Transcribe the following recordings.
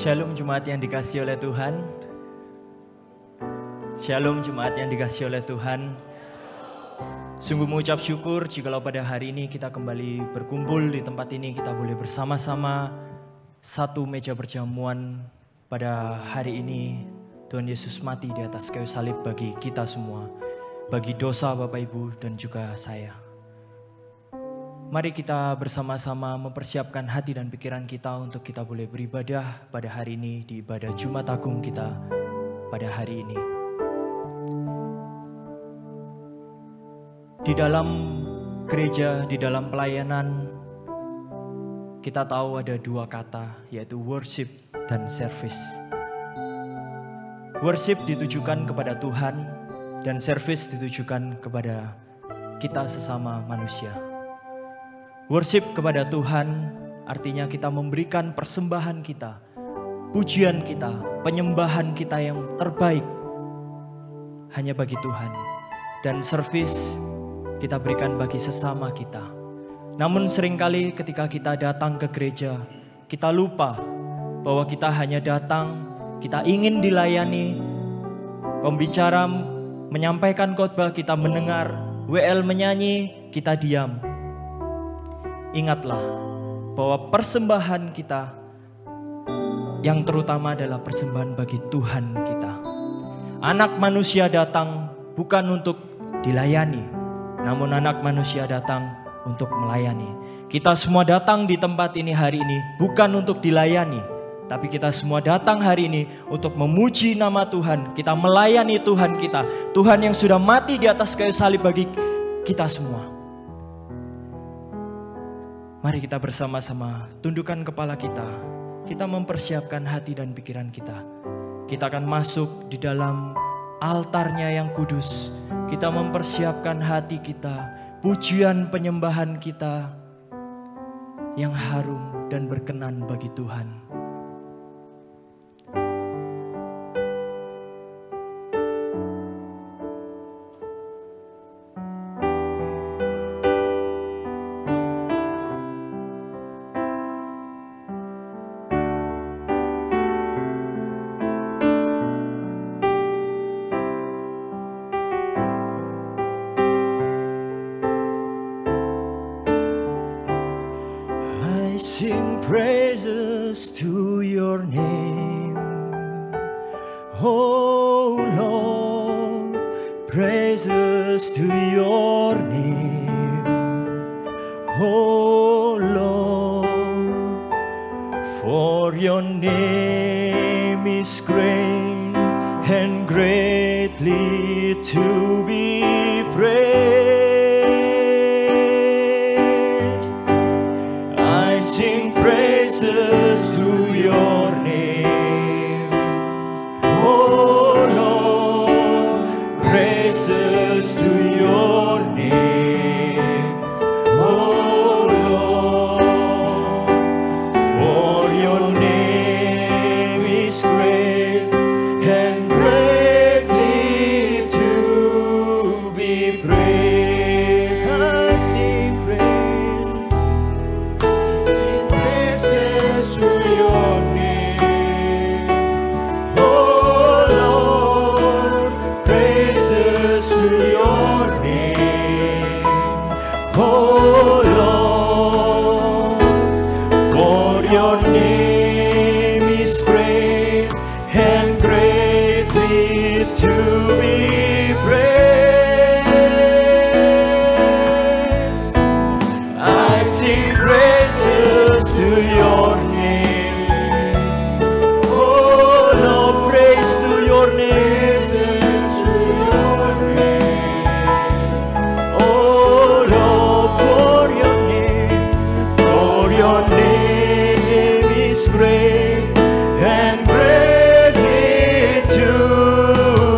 Shalom jemaat yang dikasihi oleh Tuhan. Shalom jemaat yang dikasihi oleh Tuhan. Sungguh mengucap syukur jikalau pada hari ini kita kembali berkumpul di tempat ini. Kita boleh bersama-sama satu meja perjamuan pada hari ini. Tuhan Yesus mati di atas kayu salib bagi kita semua. Bagi dosa Bapak Ibu dan juga saya. Mari kita bersama-sama mempersiapkan hati dan pikiran kita untuk kita boleh beribadah pada hari ini di ibadah Jumat Agung kita pada hari ini. Di dalam gereja, di dalam pelayanan, kita tahu ada dua kata, yaitu worship dan service. Worship ditujukan kepada Tuhan dan service ditujukan kepada kita sesama manusia. Worship kepada Tuhan artinya kita memberikan persembahan kita, pujian kita, penyembahan kita yang terbaik hanya bagi Tuhan. Dan service kita berikan bagi sesama kita. Namun seringkali ketika kita datang ke gereja, kita lupa bahwa kita hanya datang, kita ingin dilayani, pembicara menyampaikan khotbah, kita mendengar, WL menyanyi, kita diam. Ingatlah bahwa persembahan kita yang terutama adalah persembahan bagi Tuhan kita. Anak manusia datang bukan untuk dilayani, namun anak manusia datang untuk melayani. Kita semua datang di tempat ini hari ini bukan untuk dilayani, tapi kita semua datang hari ini untuk memuji nama Tuhan. Kita melayani Tuhan kita, Tuhan yang sudah mati di atas kayu salib bagi kita semua. Mari kita bersama-sama tundukkan kepala kita. Kita mempersiapkan hati dan pikiran kita. Kita akan masuk di dalam altarnya yang kudus. Kita mempersiapkan hati kita, pujian penyembahan kita yang harum dan berkenan bagi Tuhan. Sing praises to your name, oh Lord, praises to your name, oh Lord, for your name is great and greatly to be praised. Sing praises to your name, oh Lord, praises to your name, oh Lord, for your name is great and greatly to be praised. I sing praise. Oh Lord, for your name is great and greatly to be praised. I sing praises to your name. Oh Lord, praise to your name. Your name is great and greatly to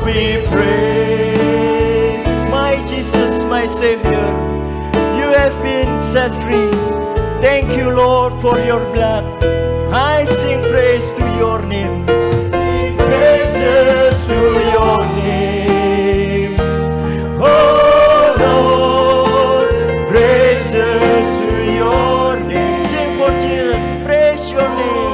be praised. My Jesus, my Savior, you have been set free. Thank you, Lord, for your blood. I sing praise to your name. Sing praises to your name. Oh Lord, praises to your name. Sing for Jesus, praise your name.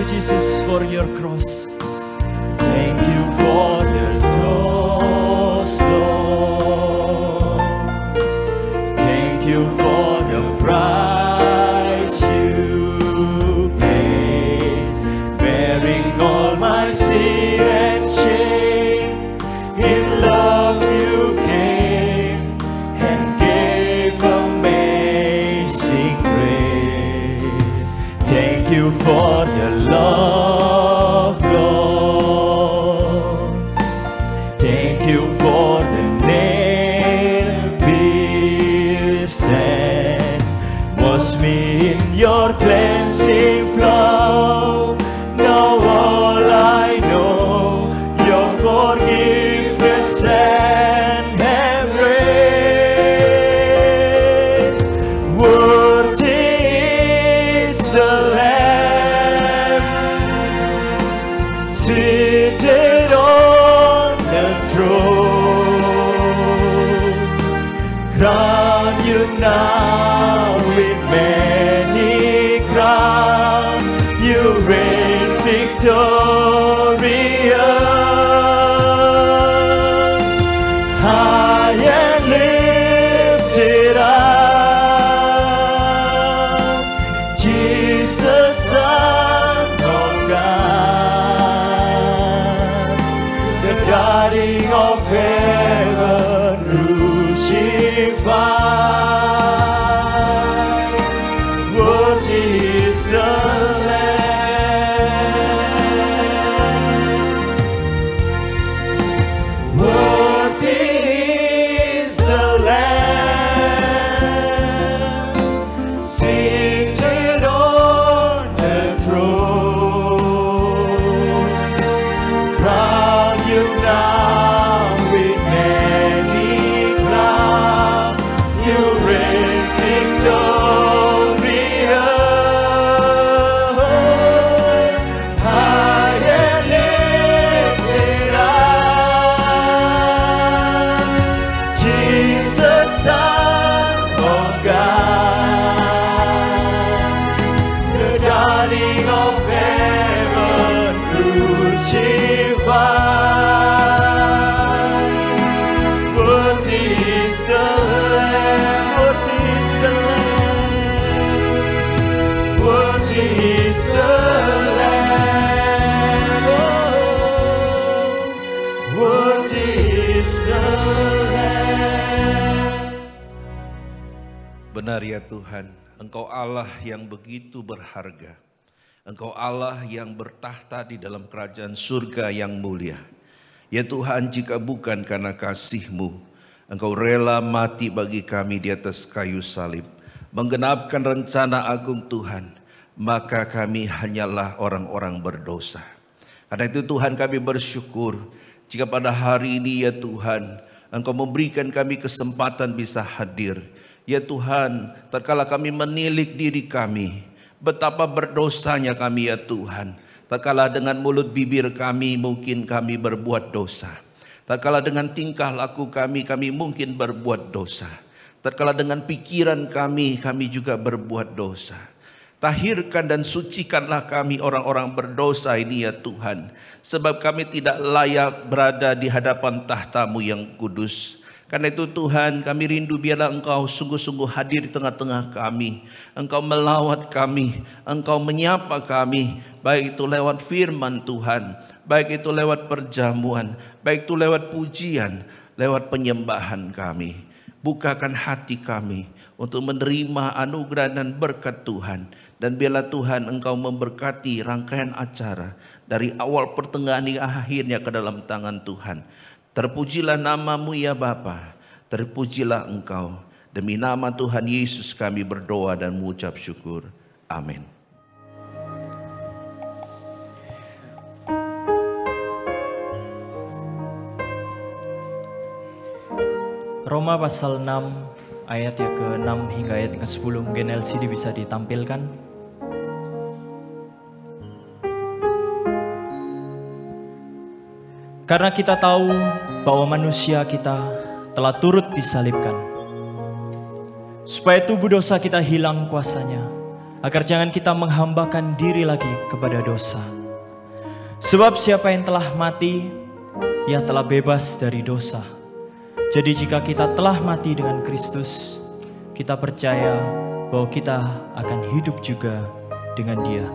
you Jesus for your cross. Thank you for the cross, Lord. Thank you for the price you paid, bearing all my sin and shame. In love you came and gave amazing grace. Thank you for the love, Lord. Thank you for the nail-pierced hands. Wash me in your cleansing flow. Now all I know, your forgiveness and embrace. Worthy is the Lamb seated on the throne. Crown you now with many crowns. You reign victorious. High and lifted up, Jesus, Son of God, the darling of heaven crucified. Worthy is the Lamb. Worthy is the Lamb seated on the throne. Crown you now with many crowns. You reign victorious. High and lifted up, Jesus, Son of God, the darling of heaven crucified. Worthy is the Lamb, worthy is the Lamb, worthy is the Lamb, oh, worthy is the Lamb. Benar ya Tuhan, Engkau Allah yang begitu berharga. Engkau Allah yang bertahta di dalam kerajaan surga yang mulia. Ya Tuhan, jika bukan karena kasih-Mu, Engkau rela mati bagi kami di atas kayu salib, menggenapkan rencana agung Tuhan, maka kami hanyalah orang-orang berdosa. Karena itu Tuhan, kami bersyukur jika pada hari ini ya Tuhan, Engkau memberikan kami kesempatan bisa hadir. Ya Tuhan, tatkala kami menilik diri kami, betapa berdosanya kami ya Tuhan. Tatkala dengan mulut bibir kami mungkin kami berbuat dosa. Tatkala dengan tingkah laku kami mungkin berbuat dosa. Tatkala dengan pikiran kami juga berbuat dosa. Tahirkan dan sucikanlah kami orang-orang berdosa ini ya Tuhan. Sebab kami tidak layak berada di hadapan tahta-Mu yang kudus. Karena itu Tuhan, kami rindu biarlah Engkau sungguh-sungguh hadir di tengah-tengah kami. Engkau melawat kami, Engkau menyapa kami, baik itu lewat firman Tuhan, baik itu lewat perjamuan, baik itu lewat pujian, lewat penyembahan kami. Bukakan hati kami untuk menerima anugerah dan berkat Tuhan. Dan biarlah Tuhan Engkau memberkati rangkaian acara dari awal pertengahan hingga akhirnya ke dalam tangan Tuhan. Terpujilah nama-Mu ya Bapa, terpujilah Engkau. Demi nama Tuhan Yesus kami berdoa dan mengucap syukur. Amin. Roma pasal 6 ayat yang ke-6 hingga ayat ke-10, mungkin LCD bisa ditampilkan. Karena kita tahu bahwa manusia kita telah turut disalibkan, supaya tubuh dosa kita hilang kuasanya, agar jangan kita menghambakan diri lagi kepada dosa. Sebab siapa yang telah mati, ia telah bebas dari dosa. Jadi jika kita telah mati dengan Kristus, kita percaya bahwa kita akan hidup juga dengan Dia.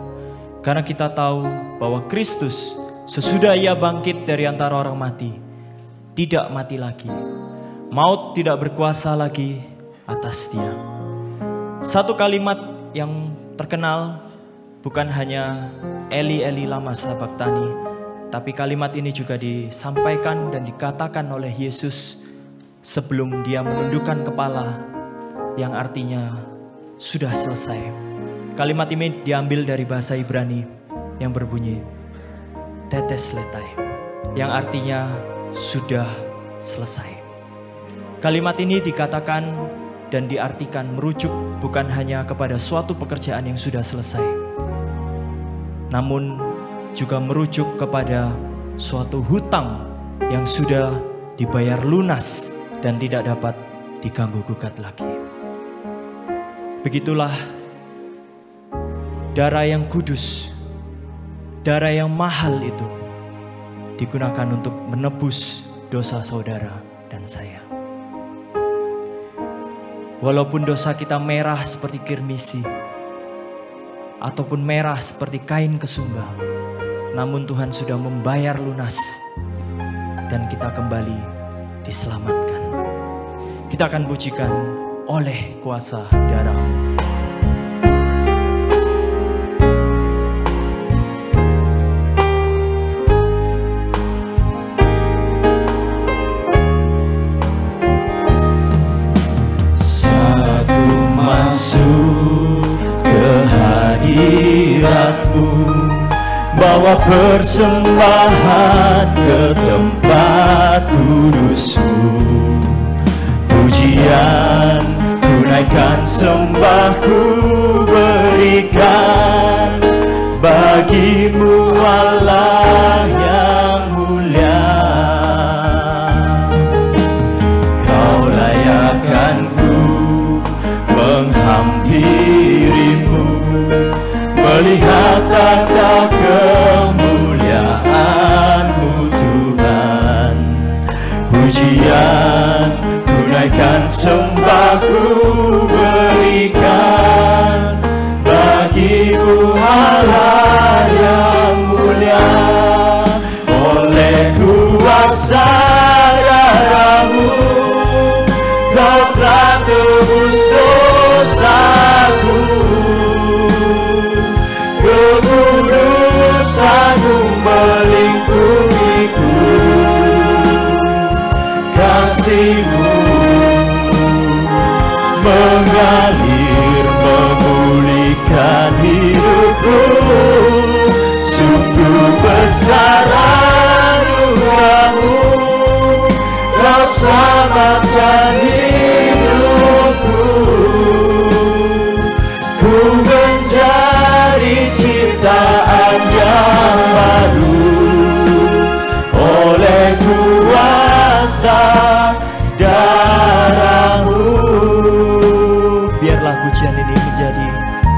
Karena kita tahu bahwa Kristus sesudah Ia bangkit dari antara orang mati, tidak mati lagi. Maut tidak berkuasa lagi atas Dia. Satu kalimat yang terkenal bukan hanya Eli Eli lama sabachthani, tapi kalimat ini juga disampaikan dan dikatakan oleh Yesus sebelum Dia menundukkan kepala, yang artinya sudah selesai. Kalimat ini diambil dari bahasa Ibrani yang berbunyi tetelestai, yang artinya sudah selesai. Kalimat ini dikatakan dan diartikan merujuk bukan hanya kepada suatu pekerjaan yang sudah selesai, namun juga merujuk kepada suatu hutang yang sudah dibayar lunas dan tidak dapat diganggu-gugat lagi. Begitulah darah yang kudus, darah yang mahal itu digunakan untuk menebus dosa saudara dan saya. Walaupun dosa kita merah seperti kirmisi, ataupun merah seperti kain kesumba, namun Tuhan sudah membayar lunas dan kita kembali diselamatkan. Kita akan pujikan oleh kuasa darah-Mu. Masuk ke hadirat-Mu, bawa persembahan ke tempat kudus-Mu. Pujian tunaikan, sembahku berikan bagi-Mu Allah yang mulia. Kau layakkan menghampiri-Mu, melihat tata kemuliaan-Mu Tuhan. Pujian tunaikan, sembahku berikan bagi-Mu Allah yang mulia. Oleh kuasa darah-Mu, Kau telah tebus dosaku, kekudusan-Mu melingkupiku. Kasih-Mu mengalir memulihkan hidupku. Sungguh besar anugerah-Mu, Kau selamatkan hidupku. Ku menjadi ciptaan yang baru oleh kuasa darah-Mu. Biarlah pujian ini menjadi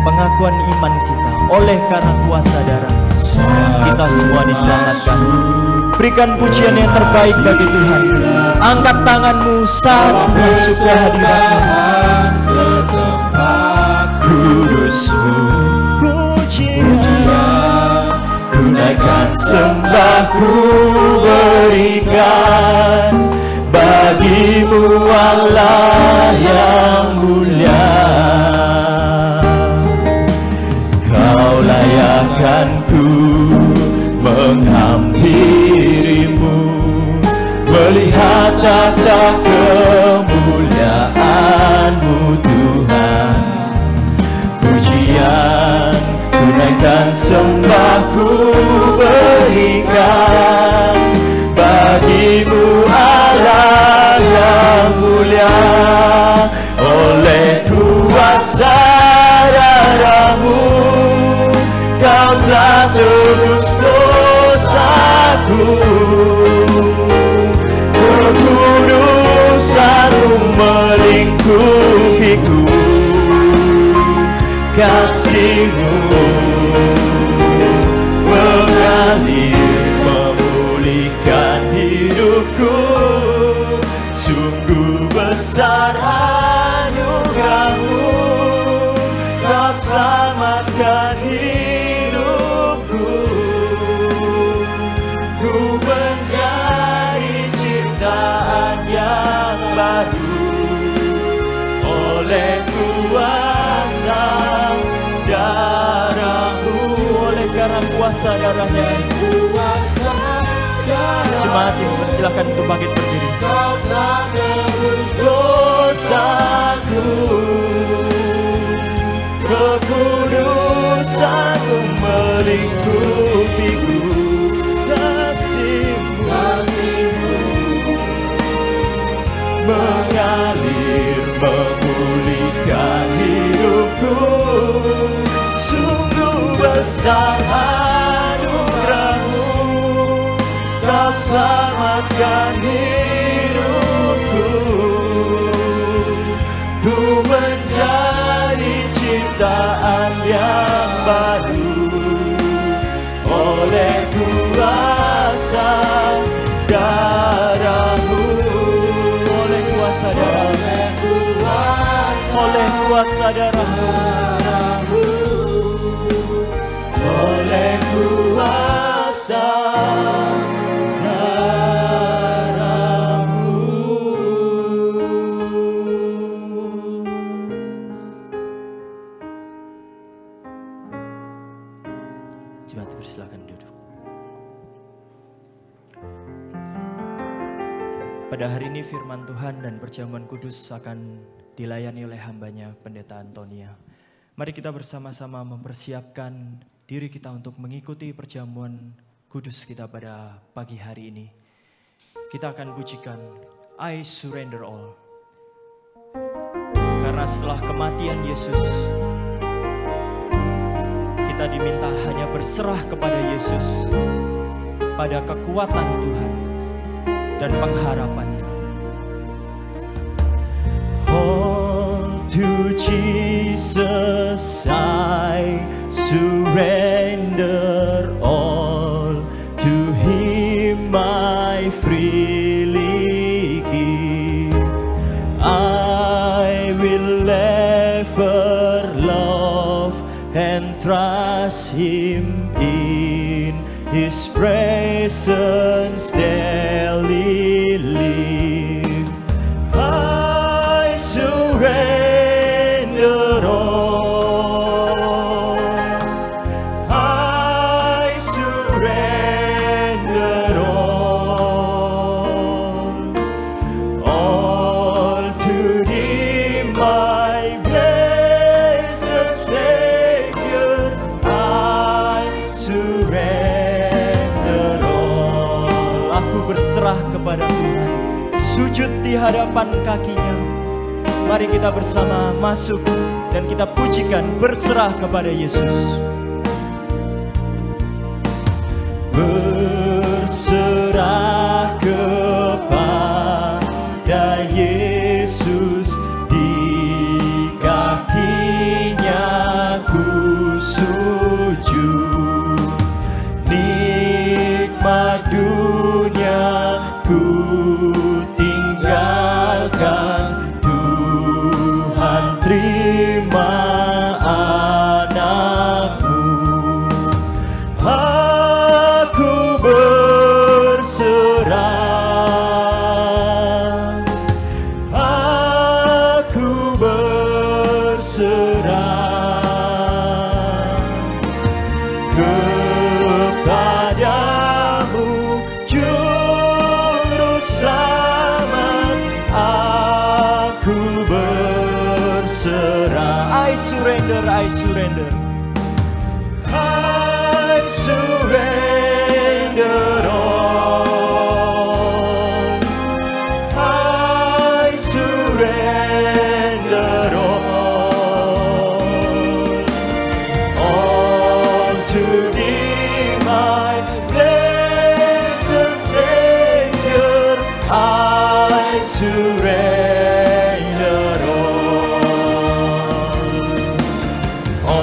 pengakuan iman kita. Oleh karena kuasa darah, kita semua diselamatkan. Berikan pujian yang terbaik bagi Tuhan. Angkat tanganmu saat masuk ke hadirat-Mu, ke tempat kudus-Mu. Pujian tunaikan, sembahku berikan bagi-Mu Allah yang mulia. Kau layakkanku menghampiri-Mu, melihat tata kemuliaan-Mu Tuhan. Pujian tunaikan, sembahku berikan bagi-Mu Allah yang mulia. Oleh kuasa darah-Mu, Kau telah tebus dosaku. Kekudusan-Mu melingkupiku. kasih-Mu mengalir memulihkan hidupku. Sungguh besar anugerah-Mu, Kau selamatkan hidupku. Ku menjadi ciptaan yang baru oleh kuasa darah-Mu. Oleh karena kuasa darah-Nya, jemaat ini persilakan untuk bangkit berdiri. Kau telah tebus dosaku, kekudusan-Mu melingkupiku. Kasih-Mu mengalir memulihkan hidupku. Sungguh besar anugerah-Mu, Kau selamatkan hidupku. Ku menjadi ciptaan yang baru oleh kuasa darah-Mu. Oleh kuasa darah-Mu, oleh kuasa darah-Mu, oleh kuasa darah-Mu. Jemaat persilakan duduk. Pada hari ini firman Tuhan dan perjamuan kudus akan dilayani oleh hambanya Pendeta Antonia. Mari kita bersama-sama mempersiapkan diri kita untuk mengikuti perjamuan kudus kita pada pagi hari ini. Kita akan pujikan I Surrender All. Karena setelah kematian Yesus, kita diminta hanya berserah kepada Yesus, pada kekuatan Tuhan dan pengharapannya. All to Jesus I surrender all, to Him I freely give. I will ever love and trust Him in His presence daily live. I surrender all. I surrender all to Thee, my blessed Savior. I surrender all. Aku berserah kepada Tuhan, sujud di hadapan kaki-Nya. Mari kita bersama masuk dan kita pujikan berserah kepada Yesus. Berserah kepada Yesus, di kaki-Nya ku sujud. Nikmat dunia ku tinggalkan, Tuhan terima anak-Mu. Aku berserah, aku berserah kepadamu, Juru Selamat. Aku berserah. I surrender, I surrender. I surrender all. I surrender all to Thee, my blessed Savior. I surrender all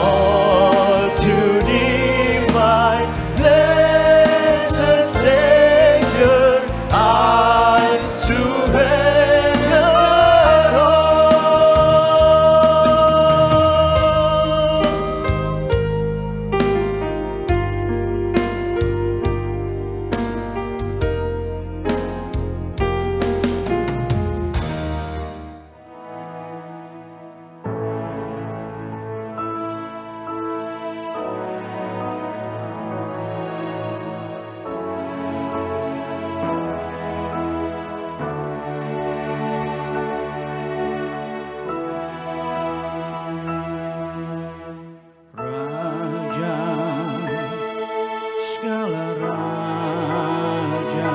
segala raja,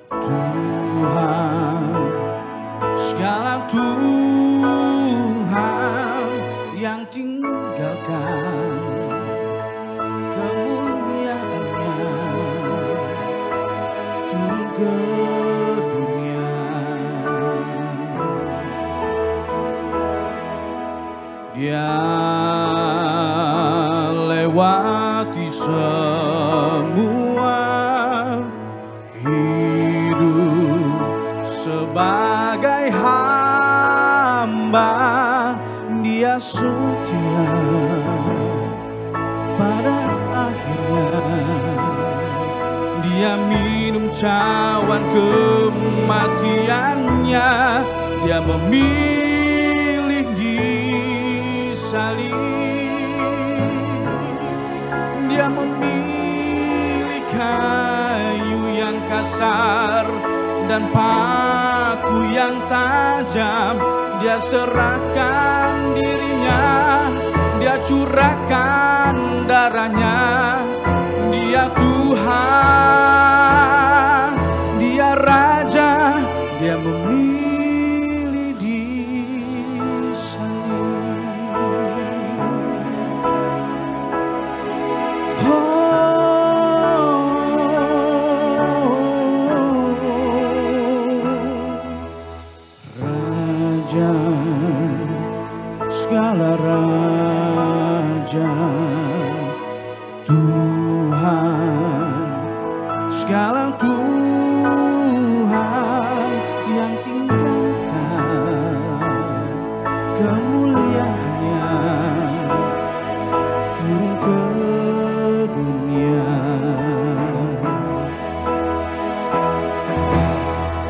Tuhan segala Tuhan yang tinggalkan kemuliaannya turun ke dunia. Dia lewati semua, hidup sebagai hamba. Dia setia pada akhirnya. Dia minum cawan kematiannya. Dia memilih disalib. Dia memilih kayu yang kasar dan paku yang tajam. Dia serahkan dirinya, dia curahkan darahnya. Dia Tuhan, dia Raja, dia memilih disalib. Raja, segala raja, Tuhan segala Tuhan yang tinggalkan kemuliaannya turun ke dunia.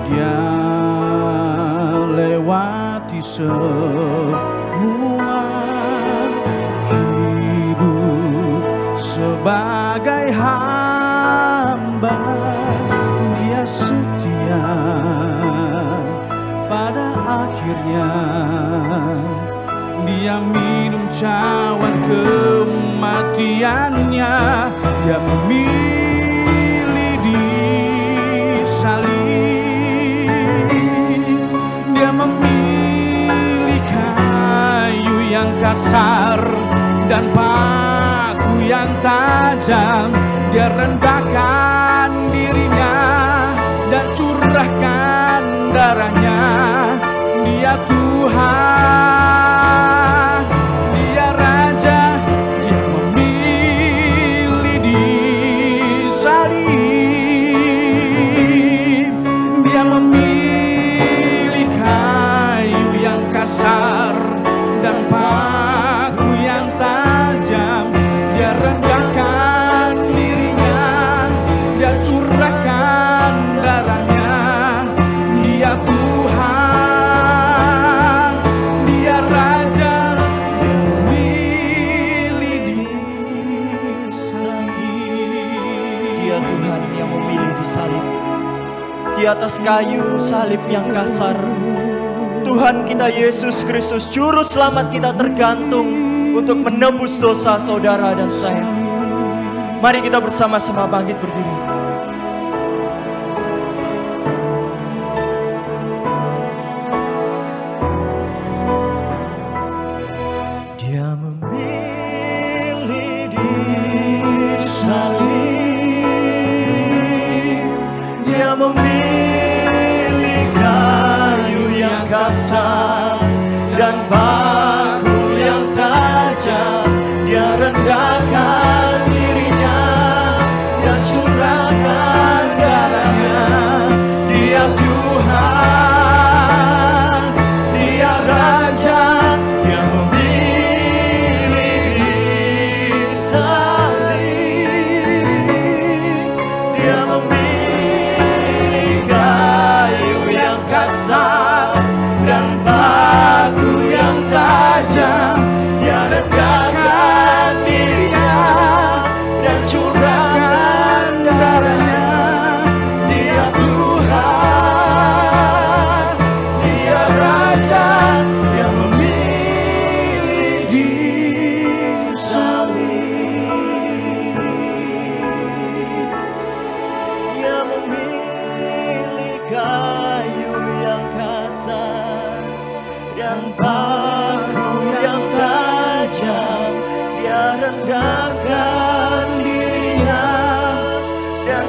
Dia lewati semua, hidup sebagai hamba. Dia setia pada akhirnya. Dia minum cawan kematiannya. Dia memilih disalib. Dia memilih kayu yang kasar dan paku yang tajam. Dia rendahkan dirinya dan curahkan darahnya. Dia Tuhan, dia Raja, dia memilih disalib. Dia memilih kayu yang kasar dan paku yang tajam. Dia rendahkan dirinya, dia curahkan darahnya. Dia Tuhan, dia Raja, dia memilih disalib. Dia Tuhan yang memilih disalib. Di atas kayu salib yang kasar, Tuhan kita Yesus Kristus, Juru Selamat kita, tergantung untuk menebus dosa saudara dan saya. Mari kita bersama-sama bangkit berdiri. Dia memilih disalib. Dia memilih kayu yang kasar dan paku yang tajam. Dia rendahkan dirinya, dia curahkan darahnya. Dia Tuhan, dia Raja, dia memilih disalib. Dia memilih kayu yang kasar dan paku yang tajam. Dia rendahkan dirinya dan curahkan darahnya.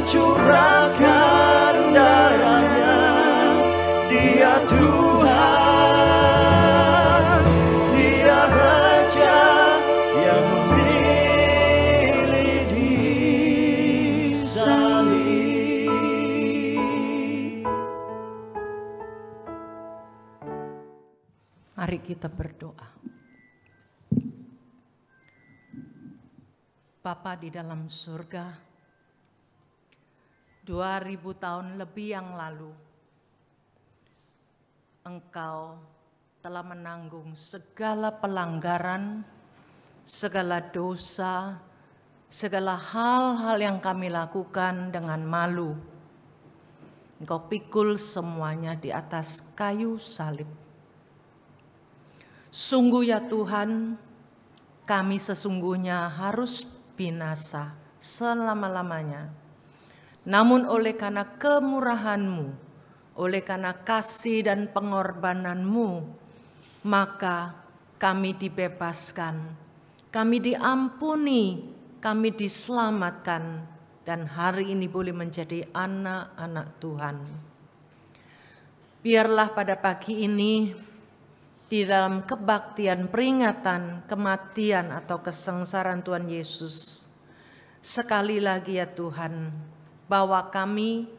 mencurahkan darahnya. Dia Tuhan, Dia Raja yang memilih di salib. Mari kita berdoa. Bapa di dalam surga, 2000 tahun lebih yang lalu, Engkau telah menanggung segala pelanggaran, segala dosa, segala hal-hal yang kami lakukan dengan malu. Engkau pikul semuanya di atas kayu salib. Sungguh ya Tuhan, kami sesungguhnya harus binasa selama-lamanya. Namun oleh karena kemurahan-Mu, oleh karena kasih dan pengorbanan-Mu, maka kami dibebaskan, kami diampuni, kami diselamatkan, dan hari ini boleh menjadi anak-anak Tuhan. Biarlah pada pagi ini, di dalam kebaktian peringatan kematian atau kesengsaraan Tuhan Yesus, sekali lagi ya Tuhan, bawa kami,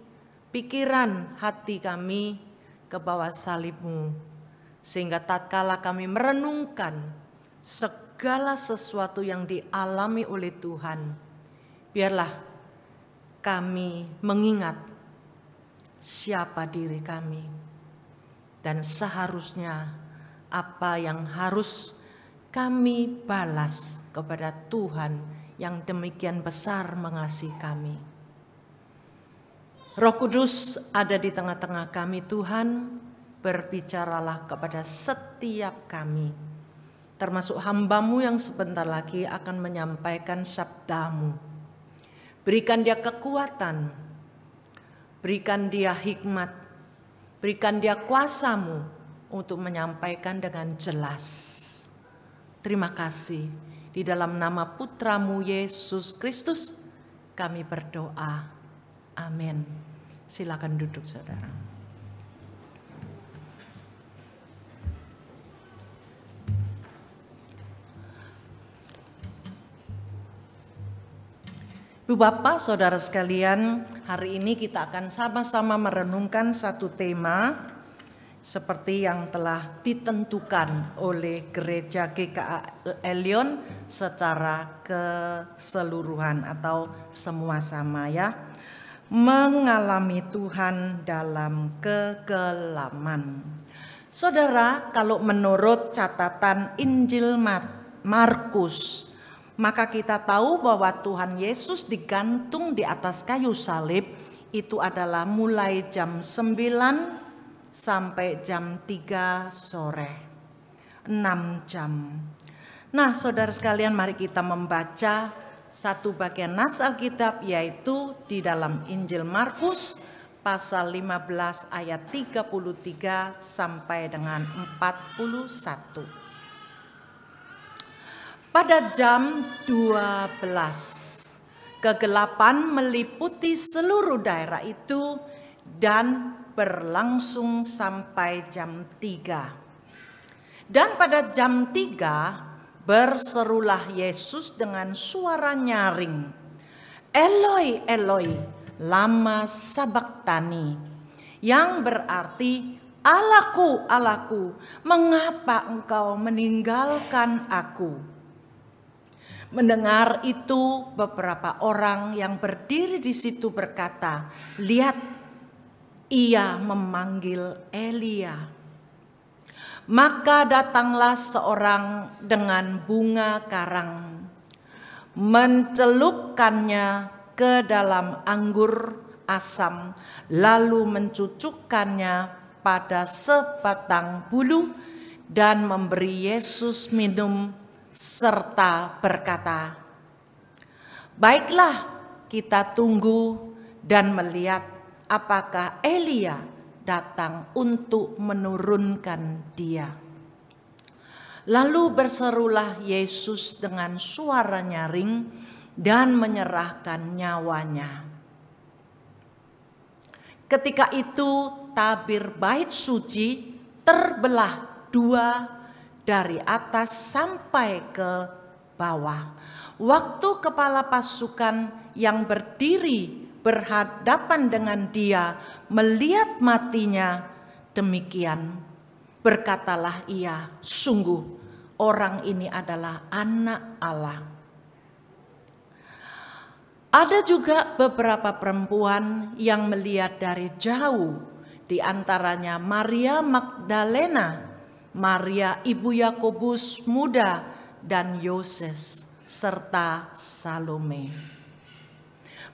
pikiran hati kami ke bawah salib-Mu, sehingga tatkala kami merenungkan segala sesuatu yang dialami oleh Tuhan, biarlah kami mengingat siapa diri kami, dan seharusnya apa yang harus kami balas kepada Tuhan yang demikian besar mengasihi kami. Roh Kudus ada di tengah-tengah kami Tuhan, berbicaralah kepada setiap kami, termasuk hamba-Mu yang sebentar lagi akan menyampaikan sabda-Mu. Berikan dia kekuatan, berikan dia hikmat, berikan dia kuasa-Mu untuk menyampaikan dengan jelas. Terima kasih. Di dalam nama Putra-Mu Yesus Kristus kami berdoa. Amin. Silakan duduk saudara. Ibu Bapak, saudara sekalian, hari ini kita akan sama-sama merenungkan satu tema seperti yang telah ditentukan oleh Gereja GKA Elion secara keseluruhan atau semua sama ya. Mengalami Tuhan dalam kegelaman. Saudara, kalau menurut catatan Injil Markus, maka kita tahu bahwa Tuhan Yesus digantung di atas kayu salib itu adalah mulai jam 9 sampai jam 3 sore, 6 jam. Nah saudara sekalian, mari kita membaca satu bagian nas Alkitab, yaitu di dalam Injil Markus pasal 15 ayat 33 sampai dengan 41. Pada jam 12, kegelapan meliputi seluruh daerah itu dan berlangsung sampai jam 3. Dan pada jam 3 berserulah Yesus dengan suara nyaring, Eloi, Eloi, lama sabachthani, yang berarti Allahku, Allahku, mengapa engkau meninggalkan aku? Mendengar itu, beberapa orang yang berdiri di situ berkata, lihat, ia memanggil Elia. Maka datanglah seorang dengan bunga karang, mencelupkannya ke dalam anggur asam, lalu mencucukkannya pada sebatang bulu dan memberi Yesus minum, serta berkata, baiklah, kita tunggu dan melihat apakah Elia datang untuk menurunkan dia. Lalu berserulah Yesus dengan suara nyaring dan menyerahkan nyawanya. Ketika itu tabir bait suci terbelah dua dari atas sampai ke bawah. Waktu kepala pasukan yang berdiri berhadapan dengan dia melihat matinya demikian, berkatalah ia, sungguh orang ini adalah anak Allah. Ada juga beberapa perempuan yang melihat dari jauh, di antaranya Maria Magdalena, Maria ibu Yakobus muda, dan Yoses, serta Salome.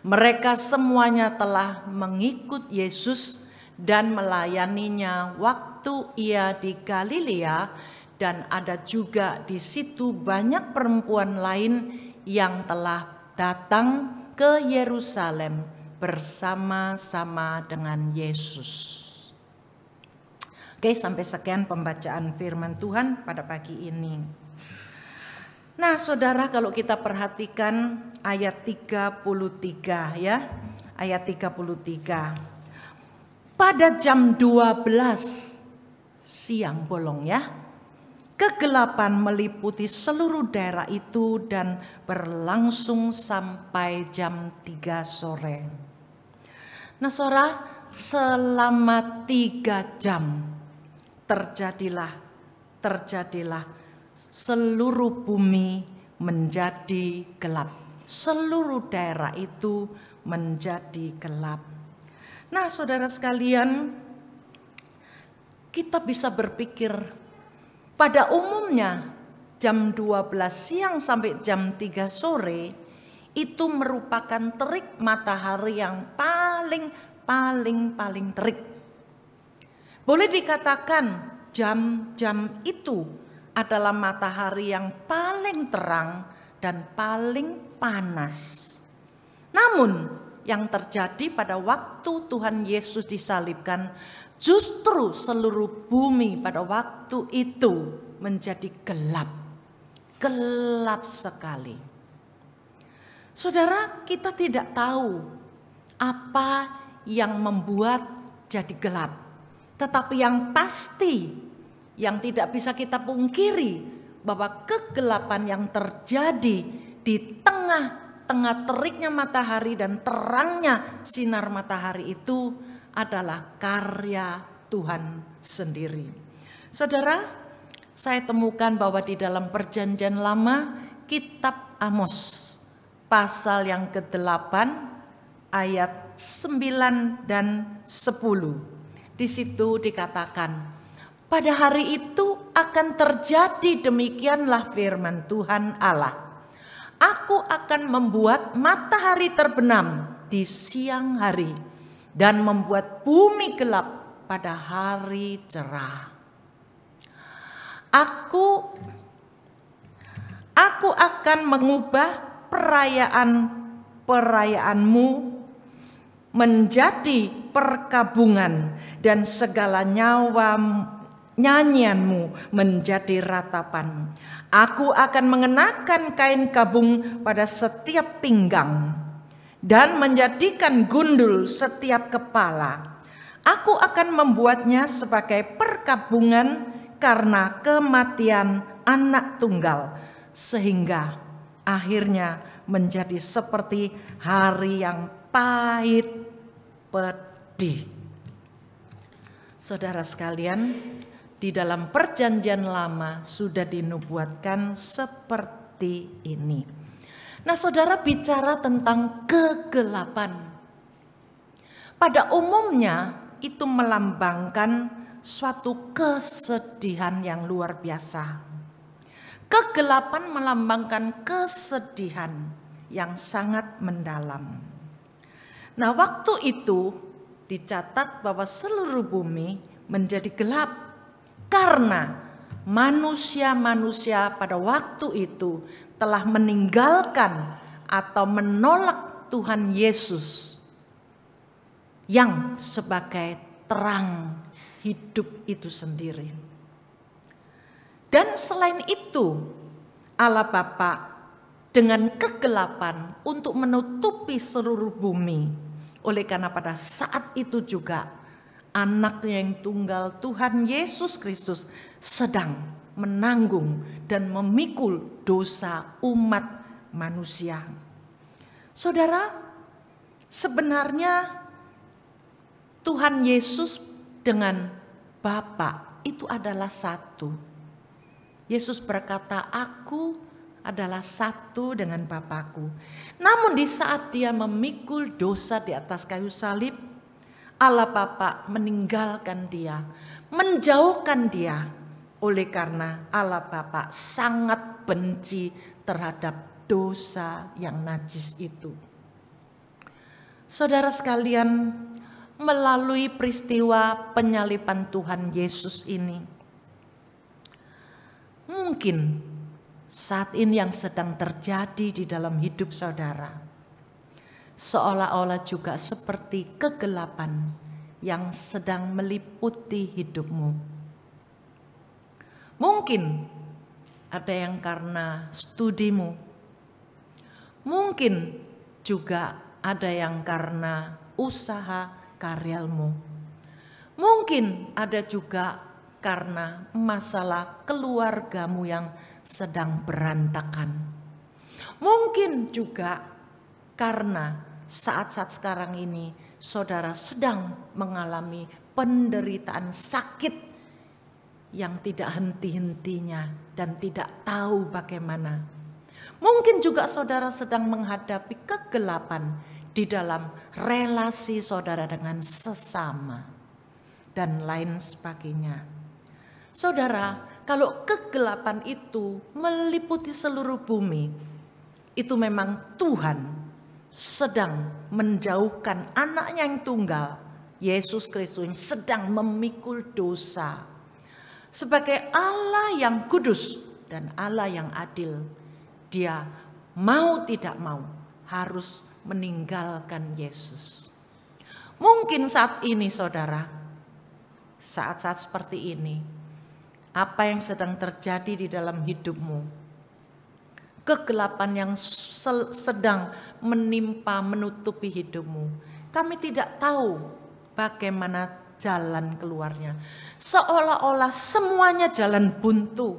Mereka semuanya telah mengikut Yesus dan melayaninya waktu ia di Galilea, dan ada juga di situ banyak perempuan lain yang telah datang ke Yerusalem bersama-sama dengan Yesus. Oke, sampai sekian pembacaan firman Tuhan pada pagi ini. Nah, saudara, kalau kita perhatikan ayat 33 ya, ayat 33. Pada jam 12 siang bolong ya, kegelapan meliputi seluruh daerah itu dan berlangsung sampai jam 3 sore. Nah, saudara, selama 3 jam terjadilah seluruh bumi menjadi gelap. Seluruh daerah itu menjadi gelap. Nah, saudara sekalian, kita bisa berpikir, pada umumnya jam 12 siang sampai jam 3 sore itu merupakan terik matahari yang paling terik. Boleh dikatakan jam-jam itu adalah matahari yang paling terang dan paling panas. Namun yang terjadi pada waktu Tuhan Yesus disalibkan, justru seluruh bumi pada waktu itu menjadi gelap. Gelap sekali. Saudara, kita tidak tahu apa yang membuat jadi gelap. Tetapi yang pasti, yang tidak bisa kita pungkiri, bahwa kegelapan yang terjadi di tengah teriknya matahari dan terangnya sinar matahari itu adalah karya Tuhan sendiri. Saudara, saya temukan bahwa di dalam Perjanjian Lama, kitab Amos pasal yang ke-8 ayat 9 dan 10. Di situ dikatakan, pada hari itu akan terjadi demikianlah firman Tuhan Allah. Aku akan membuat matahari terbenam di siang hari dan membuat bumi gelap pada hari cerah. Aku akan mengubah perayaanmu menjadi perkabungan dan segala nyanyianmu menjadi ratapan. Aku akan mengenakan kain kabung pada setiap pinggang dan menjadikan gundul setiap kepala. Aku akan membuatnya sebagai perkabungan karena kematian anak tunggal, sehingga akhirnya menjadi seperti hari yang pahit pedih. Saudara sekalian, di dalam Perjanjian Lama sudah dinubuatkan seperti ini. Nah, saudara, bicara tentang kegelapan. Pada umumnya itu melambangkan suatu kesedihan yang luar biasa. Kegelapan melambangkan kesedihan yang sangat mendalam. Nah, waktu itu dicatat bahwa seluruh bumi menjadi gelap karena manusia-manusia pada waktu itu telah meninggalkan atau menolak Tuhan Yesus yang sebagai terang hidup itu sendiri. Dan selain itu, Allah Bapa dengan kegelapan untuk menutupi seluruh bumi, Oleh karena pada saat itu juga anaknya yang tunggal Tuhan Yesus Kristus sedang menanggung dan memikul dosa umat manusia. Saudara, sebenarnya Tuhan Yesus dengan Bapa itu adalah satu. Yesus berkata, aku adalah satu dengan Bapakku. Namun di saat dia memikul dosa di atas kayu salib, Allah Bapa meninggalkan dia, menjauhkan dia. Oleh karena Allah Bapa sangat benci terhadap dosa yang najis itu. Saudara sekalian, melalui peristiwa penyaliban Tuhan Yesus ini, mungkin saat ini yang sedang terjadi di dalam hidup saudara, seolah-olah juga seperti kegelapan yang sedang meliputi hidupmu. Mungkin ada yang karena studimu, mungkin juga ada yang karena usaha karyamu, mungkin ada juga karena masalah keluargamu yang sedang berantakan. Mungkin juga karena saat-saat sekarang ini saudara sedang mengalami penderitaan sakit yang tidak henti-hentinya dan tidak tahu bagaimana. Mungkin juga saudara sedang menghadapi kegelapan di dalam relasi saudara dengan sesama dan lain sebagainya. Saudara, kalau kegelapan itu meliputi seluruh bumi, itu memang Tuhan sedang menjauhkan anaknya yang tunggal, Yesus Kristus, yang sedang memikul dosa. Sebagai Allah yang kudus dan Allah yang adil, dia mau tidak mau harus meninggalkan Yesus. Mungkin saat ini saudara, saat-saat seperti ini, apa yang sedang terjadi di dalam hidupmu, kegelapan yang sedang menimpa menutupi hidupmu, kami tidak tahu bagaimana jalan keluarnya. Seolah-olah semuanya jalan buntu,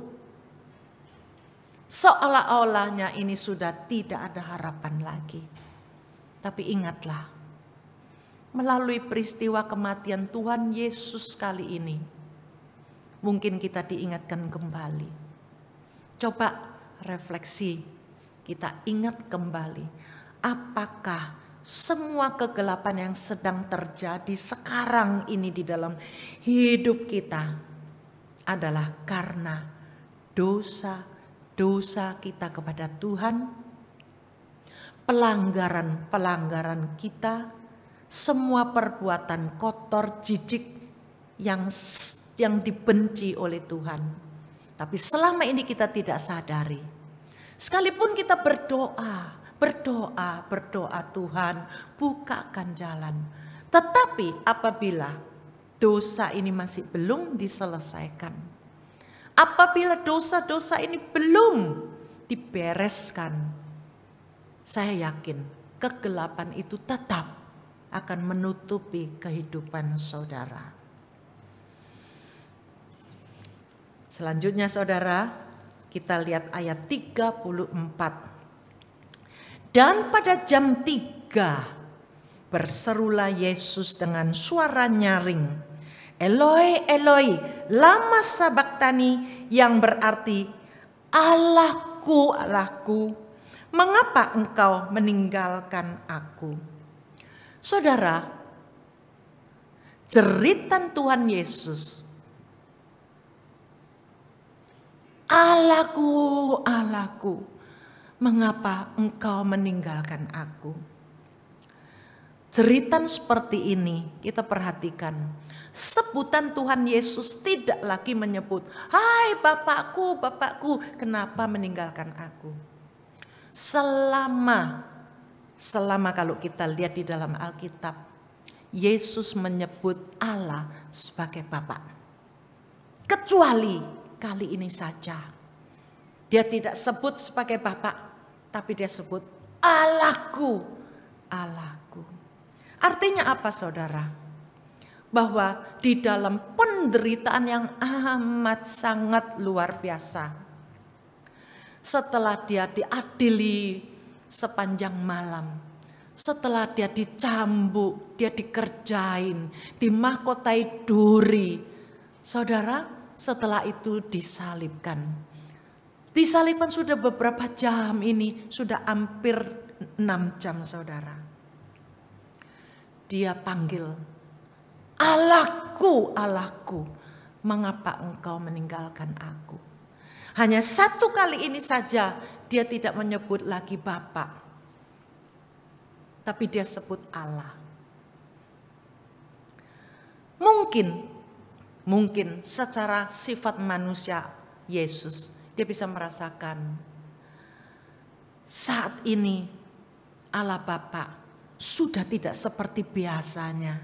seolah-olahnya ini sudah tidak ada harapan lagi. Tapi ingatlah, melalui peristiwa kematian Tuhan Yesus kali ini, mungkin kita diingatkan kembali. Coba refleksi, kita ingat kembali. Apakah semua kegelapan yang sedang terjadi sekarang ini di dalam hidup kita adalah karena dosa kita kepada Tuhan, pelanggaran kita, semua perbuatan kotor, jijik yang dibenci oleh Tuhan. Tapi selama ini kita tidak sadari. Sekalipun kita berdoa, Tuhan bukakan jalan. Tetapi apabila dosa ini masih belum diselesaikan, apabila dosa-dosa ini belum dibereskan, saya yakin kegelapan itu tetap akan menutupi kehidupan saudara. Selanjutnya saudara, kita lihat ayat 34. Dan pada jam 3 berserulah Yesus dengan suara nyaring, Eloi, Eloi, lama sabachthani, yang berarti Allahku, Allahku, mengapa engkau meninggalkan aku? Saudara, jeritan Tuhan Yesus, Allahku, Allahku, mengapa engkau meninggalkan aku? Jeritan seperti ini kita perhatikan. Sebutan Tuhan Yesus tidak lagi menyebut, hai Bapakku, Bapakku, kenapa meninggalkan aku? Selama kalau kita lihat di dalam Alkitab, Yesus menyebut Allah sebagai Bapa. Kecuali kali ini saja. Dia tidak sebut sebagai Bapa, tapi dia sebut Allahku, Allahku. Artinya apa saudara? Bahwa di dalam penderitaan yang amat sangat luar biasa, setelah dia diadili sepanjang malam, setelah dia dicambuk, dia dikerjain, dimahkotai duri, saudara, setelah itu disalibkan. Disalibkan sudah beberapa jam ini, sudah hampir 6 jam saudara. Dia panggil, Allahku, Allahku, mengapa engkau meninggalkan aku? Hanya satu kali ini saja dia tidak menyebut lagi Bapa, tapi dia sebut Allah. Mungkin secara sifat manusia Yesus, dia bisa merasakan saat ini Allah Bapa sudah tidak seperti biasanya.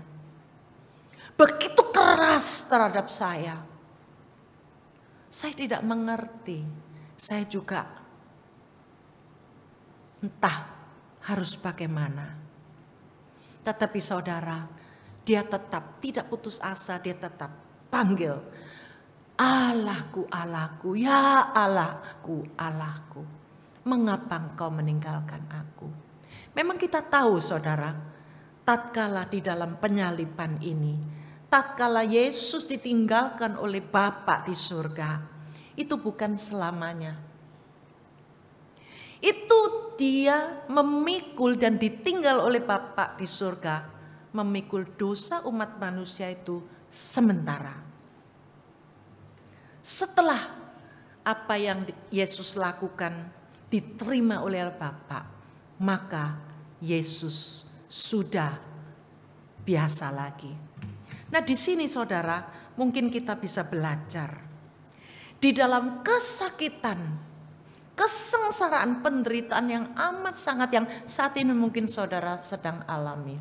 Begitu keras terhadap saya. Saya tidak mengerti. Saya juga entah harus bagaimana. Tetapi saudara, dia tetap tidak putus asa, dia tetap panggil, Allahku, Allahku, ya Allahku, Allahku, mengapa engkau meninggalkan aku? Memang kita tahu saudara, tatkala di dalam penyaliban ini, tatkala Yesus ditinggalkan oleh Bapa di surga, itu bukan selamanya. Itu dia memikul dan ditinggal oleh Bapa di surga, memikul dosa umat manusia itu sementara. Setelah apa yang Yesus lakukan diterima oleh Bapa, maka Yesus sudah biasa lagi. Nah, di sini saudara, mungkin kita bisa belajar. Di dalam kesakitan, kesengsaraan, penderitaan yang amat sangat yang saat ini mungkin saudara sedang alami.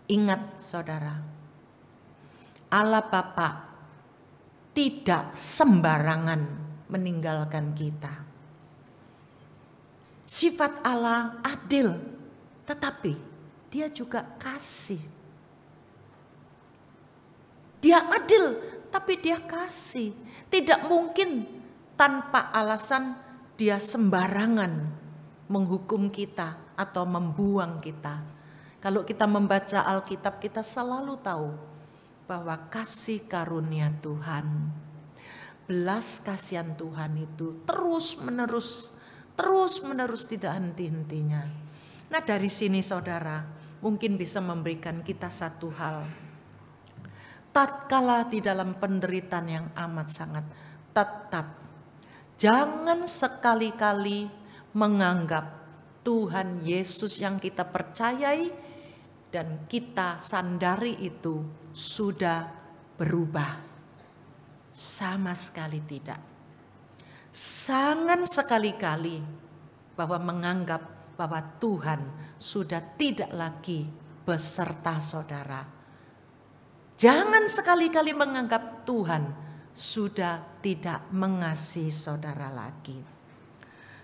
Ingat saudara, Allah Bapa tidak sembarangan meninggalkan kita. Sifat Allah adil, tetapi dia juga kasih. Dia adil, tapi dia kasih. Tidak mungkin tanpa alasan dia sembarangan menghukum kita atau membuang kita. Kalau kita membaca Alkitab, kita selalu tahu bahwa kasih karunia Tuhan, belas kasihan Tuhan itu terus menerus tidak henti-hentinya. Nah, dari sini saudara mungkin bisa memberikan kita satu hal. Tatkala di dalam penderitaan yang amat sangat, tetap jangan sekali-kali menganggap Tuhan Yesus yang kita percayai dan kita sandari itu sudah berubah. Sama sekali tidak. Jangan sekali-kali bahwa menganggap bahwa Tuhan sudah tidak lagi beserta saudara. Jangan sekali-kali menganggap Tuhan sudah tidak mengasihi saudara lagi.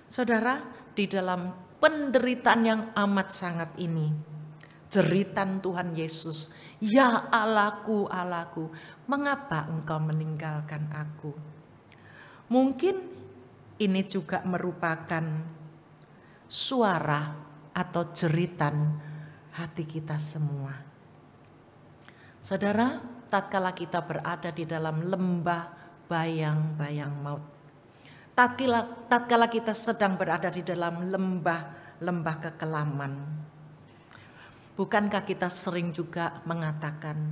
Saudara, di dalam penderitaan yang amat sangat ini, jeritan Tuhan Yesus, ya Allahku, Allahku, mengapa engkau meninggalkan aku? Mungkin ini juga merupakan suara atau jeritan hati kita semua. Saudara, tatkala kita berada di dalam lembah bayang-bayang maut, tatkala kita sedang berada di dalam lembah kekelaman, bukankah kita sering juga mengatakan,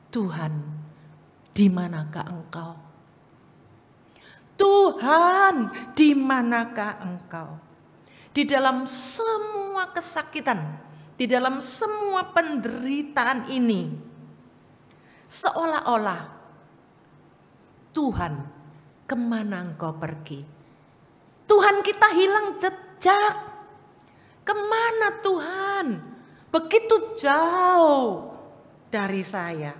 Tuhan, di manakah engkau? Tuhan, di manakah engkau? Di dalam semua kesakitan, di dalam semua penderitaan ini, seolah-olah Tuhan, kemana engkau pergi? Tuhan, kita hilang jejak. Kemana Tuhan? Begitu jauh dari saya.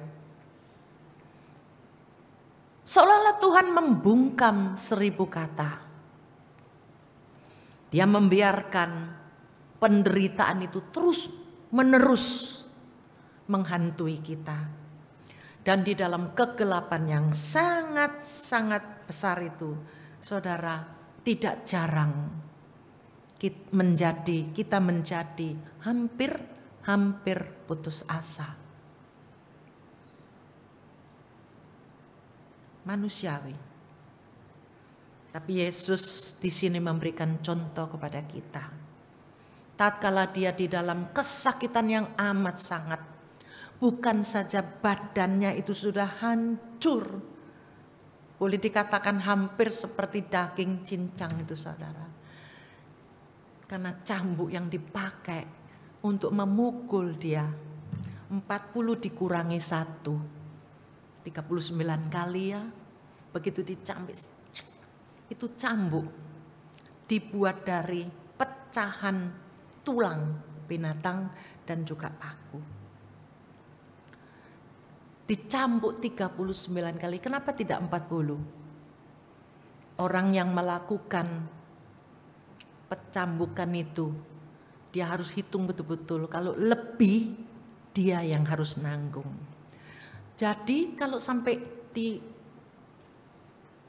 Seolah-olah Tuhan membungkam 1000 kata. Dia membiarkan penderitaan itu terus menerus menghantui kita. Dan di dalam kegelapan yang sangat-sangat besar itu, saudara, tidak jarang kita menjadi hampir putus asa. Manusiawi. Tapi Yesus di sini memberikan contoh kepada kita. Tatkala dia di dalam kesakitan yang amat sangat, bukan saja badannya itu sudah hancur, boleh dikatakan hampir seperti daging cincang itu, saudara. Karena cambuk yang dipakai untuk memukul dia 40 dikurangi 1, 39 kali ya. Begitu dicambik, itu cambuk dibuat dari pecahan tulang binatang dan juga paku. Dicambuk 39 kali, kenapa tidak 40? Orang yang melakukan pencambukan itu, dia harus hitung betul-betul. Kalau lebih, dia yang harus nanggung. Jadi kalau sampai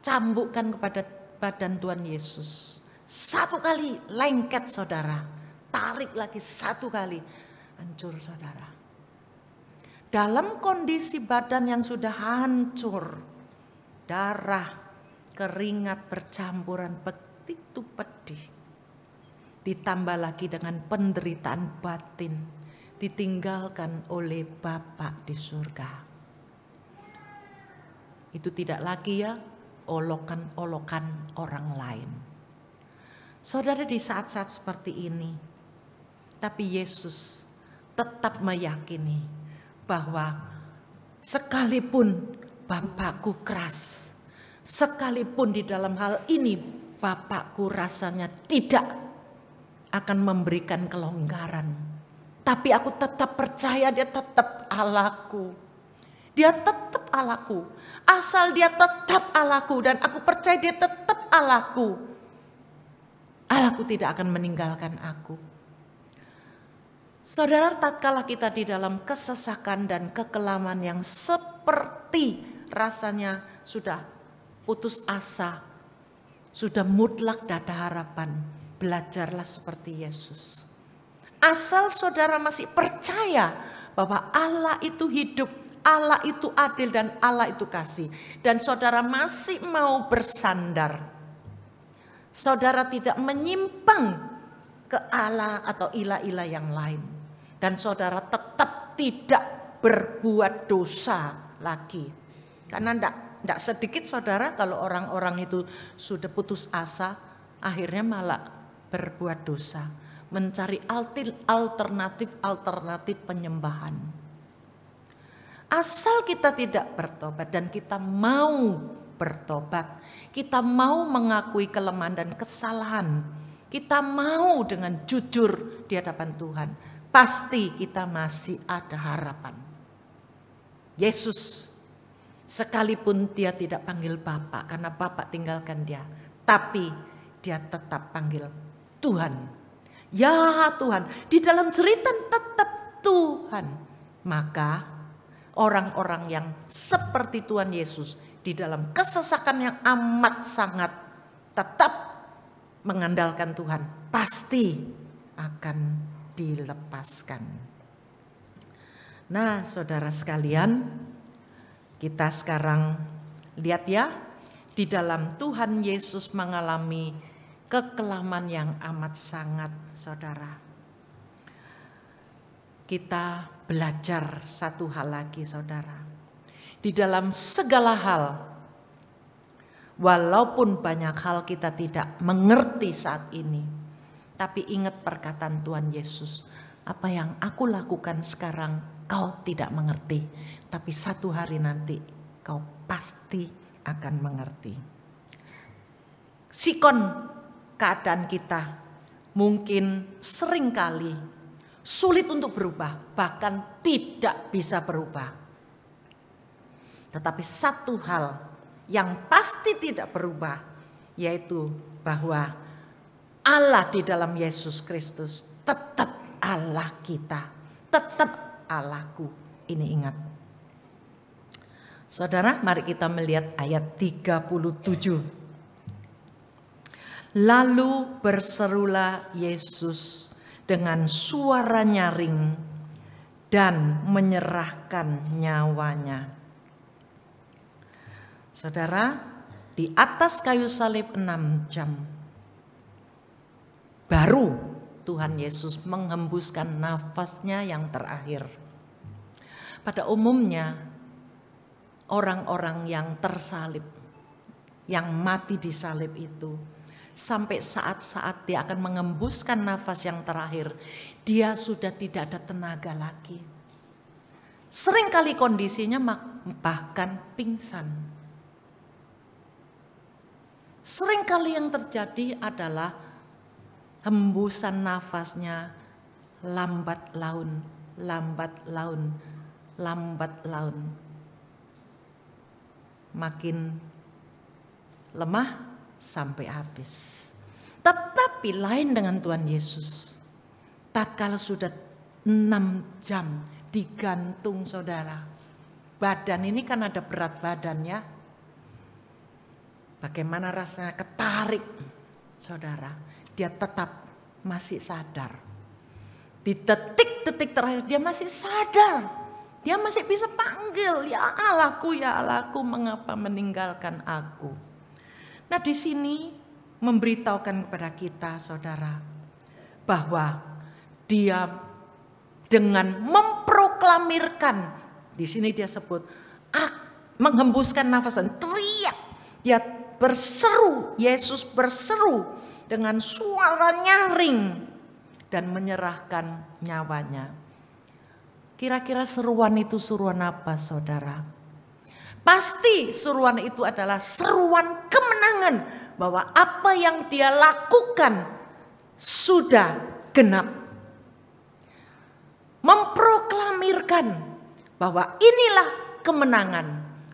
dicambukkan kepada badan Tuhan Yesus, 1 kali lengket, saudara. Tarik lagi 1 kali, hancur, saudara. Dalam kondisi badan yang sudah hancur, darah, keringat bercampuran, begitu pedih. Ditambah lagi dengan penderitaan batin, ditinggalkan oleh Bapa di surga. Itu tidak lagi ya olokan-olokan orang lain. Saudara, di saat-saat seperti ini, tapi Yesus tetap meyakini bahwa sekalipun Bapakku keras, sekalipun di dalam hal ini Bapakku rasanya tidak akan memberikan kelonggaran, tapi aku tetap percaya dia tetap Allahku. Dia tetap Allahku. Asal dia tetap Allahku dan aku percaya dia tetap Allahku, Allahku tidak akan meninggalkan aku. Saudara, tatkala kita di dalam kesesakan dan kekelaman yang seperti rasanya sudah putus asa, sudah mutlak tak ada harapan, belajarlah seperti Yesus. Asal saudara masih percaya bahwa Allah itu hidup, Allah itu adil dan Allah itu kasih, dan saudara masih mau bersandar, saudara tidak menyimpang ke Allah atau ilah-ilah yang lain, dan saudara tetap tidak berbuat dosa lagi. Karena tidak sedikit saudara kalau orang-orang itu sudah putus asa, akhirnya malah berbuat dosa, mencari alternatif penyembahan. Asal kita tidak bertobat dan kita mau bertobat, kita mau mengakui kelemahan dan kesalahan, kita mau dengan jujur di hadapan Tuhan, pasti kita masih ada harapan. Yesus, sekalipun dia tidak panggil Bapa karena Bapa tinggalkan dia, tapi dia tetap panggil Tuhan. Ya Tuhan, di dalam cerita tetap Tuhan. Maka orang-orang yang seperti Tuhan Yesus di dalam kesesakan yang amat sangat tetap mengandalkan Tuhan, pasti akan dilepaskan. Nah, saudara sekalian, kita sekarang lihat ya, di dalam Tuhan Yesus mengalami kekelaman yang amat sangat, saudara. Kita belajar satu hal lagi, saudara. Di dalam segala hal, walaupun banyak hal kita tidak mengerti saat ini, tapi ingat perkataan Tuhan Yesus, apa yang aku lakukan sekarang kau tidak mengerti, tapi satu hari nanti kau pasti akan mengerti. Sikon keadaan kita mungkin seringkali sulit untuk berubah, bahkan tidak bisa berubah. Tetapi satu hal yang pasti tidak berubah, yaitu bahwa Allah di dalam Yesus Kristus tetap Allah kita. tetap Allahku. Ini ingat. Saudara, mari kita melihat ayat 37. Lalu berserulah Yesus dengan suara nyaring dan menyerahkan nyawanya. Saudara, di atas kayu salib 6 jam, baru Tuhan Yesus menghembuskan nafasnya yang terakhir. Pada umumnya, orang-orang yang tersalib, yang mati di salib itu, sampai saat-saat dia akan mengembuskan nafas yang terakhir, dia sudah tidak ada tenaga lagi. Seringkali kondisinya bahkan pingsan. Seringkali yang terjadi adalah hembusan nafasnya lambat laun, lambat laun, lambat laun. Makin lemah sampai habis. Tetapi lain dengan Tuhan Yesus. Tatkala sudah 6 jam digantung, saudara. Badan ini kan ada berat badan ya. Bagaimana rasanya ketarik, saudara. Dia tetap masih sadar. Di detik-detik terakhir dia masih sadar. Dia masih bisa panggil, ya Allahku, mengapa meninggalkan aku? Nah, di sini memberitahukan kepada kita, saudara, bahwa dia dengan memproklamirkan, di sini dia sebut, menghembuskan nafas dan teriak, dia berseru, Yesus berseru dengan suara nyaring dan menyerahkan nyawanya. Kira-kira seruan itu seruan apa, saudara? Pasti seruan itu adalah seruan kemenangan, bahwa apa yang dia lakukan sudah genap. Memproklamirkan bahwa inilah kemenangan.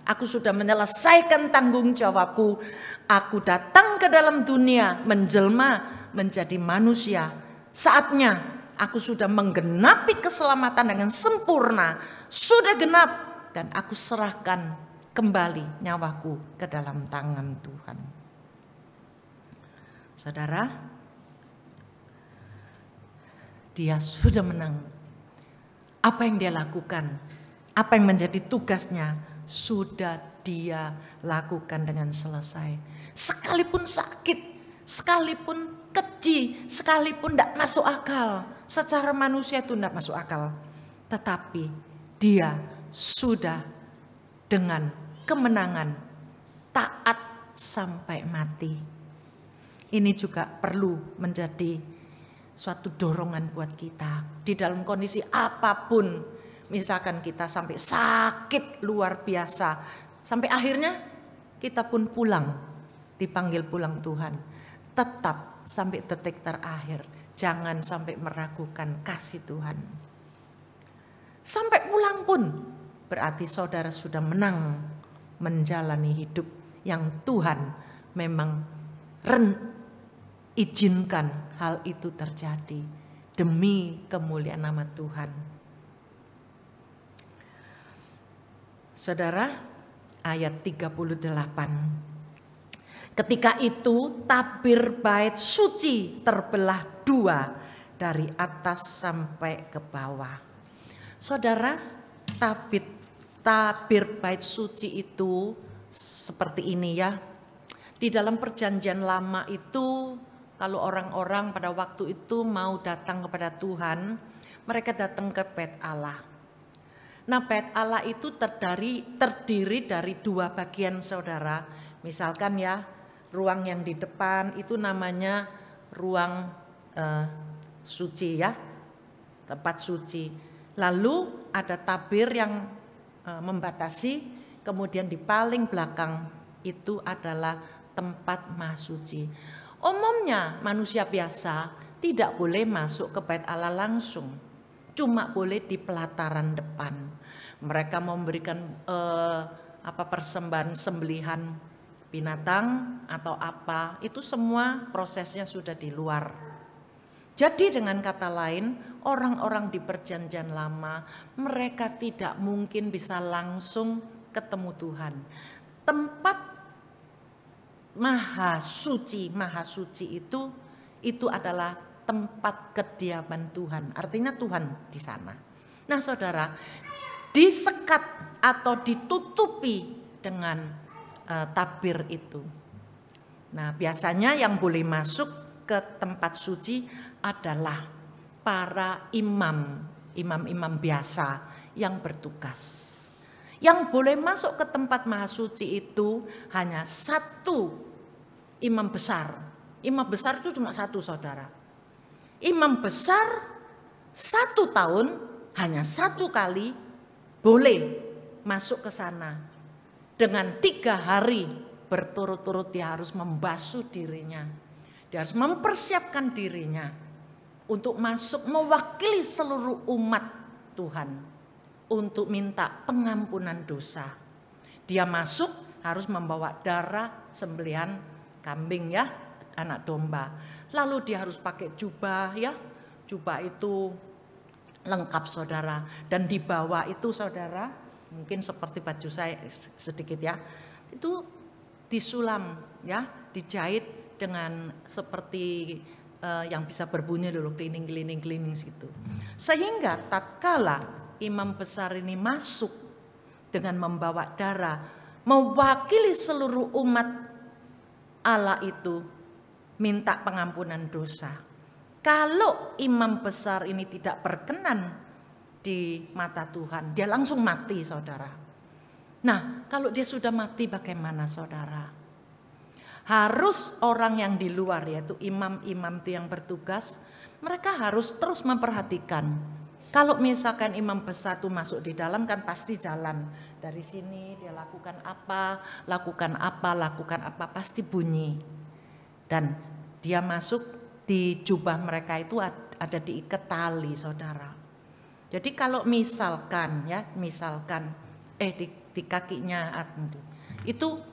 Aku sudah menyelesaikan tanggung jawabku. Aku datang ke dalam dunia menjelma menjadi manusia. Saatnya aku sudah menggenapi keselamatan dengan sempurna. Sudah genap dan aku serahkan kembali nyawaku ke dalam tangan Tuhan. Saudara, dia sudah menang. Apa yang dia lakukan, apa yang menjadi tugasnya, sudah dia lakukan dengan selesai. Sekalipun sakit, sekalipun keji, sekalipun tidak masuk akal. Secara manusia itu tidak masuk akal. Tetapi dia sudah dengan kemenangan taat sampai mati. Ini juga perlu menjadi suatu dorongan buat kita. Di dalam kondisi apapun. Misalkan kita sampai sakit luar biasa. Sampai akhirnya kita pun pulang. Dipanggil pulang Tuhan. Tetap sampai detik terakhir. Jangan sampai meragukan kasih Tuhan. Sampai pulang pun berarti saudara sudah menang menjalani hidup yang Tuhan memang izinkan hal itu terjadi demi kemuliaan nama Tuhan. Saudara, ayat 38. Ketika itu tabir bait suci terbelah 2 dari atas sampai ke bawah. Saudara, tabir bait suci itu seperti ini ya. Di dalam perjanjian lama itu, kalau orang-orang pada waktu itu mau datang kepada Tuhan, mereka datang ke bait Allah. Nah, bait Allah itu terdiri dari 2 bagian, saudara. Misalkan ya, ruang yang di depan itu namanya ruang suci ya, tempat suci. Lalu ada tabir yang membatasi, kemudian di paling belakang itu adalah tempat maha suci. Umumnya manusia biasa tidak boleh masuk ke bait Allah langsung, cuma boleh di pelataran depan. Mereka memberikan persembahan sembelihan binatang atau apa, itu semua prosesnya sudah di luar. Jadi dengan kata lain, orang-orang di perjanjian lama, mereka tidak mungkin bisa langsung ketemu Tuhan. Tempat maha suci itu adalah tempat kediaman Tuhan. Artinya Tuhan di sana. Nah saudara, disekat atau ditutupi dengan tabir itu. Nah biasanya yang boleh masuk ke tempat suci adalah para imam biasa yang bertugas. Yang boleh masuk ke tempat maha suci itu hanya satu imam besar. Imam besar itu cuma satu saudara. Imam besar 1 tahun hanya 1 kali boleh masuk ke sana. Dengan 3 hari berturut-turut dia harus membasuh dirinya. Dia harus mempersiapkan dirinya untuk masuk mewakili seluruh umat Tuhan. Untuk minta pengampunan dosa. Dia masuk harus membawa darah sembelihan kambing ya, anak domba. Lalu dia harus pakai jubah ya. Jubah itu lengkap saudara. Dan di bawah itu saudara, mungkin seperti baju saya sedikit ya. Itu disulam ya, dijahit dengan seperti yang bisa berbunyi dulu, keliling situ. Sehingga tatkala imam besar ini masuk dengan membawa darah, mewakili seluruh umat Allah itu minta pengampunan dosa. Kalau imam besar ini tidak berkenan di mata Tuhan, dia langsung mati saudara. Nah kalau dia sudah mati bagaimana saudara? Harus orang yang di luar yaitu imam-imam itu yang bertugas, mereka harus terus memperhatikan. Kalau misalkan imam besar itu masuk di dalam kan pasti jalan. Dari sini dia lakukan apa, pasti bunyi. Dan dia masuk di jubah mereka itu ada diikat tali saudara. Jadi kalau misalkan di kakinya itu,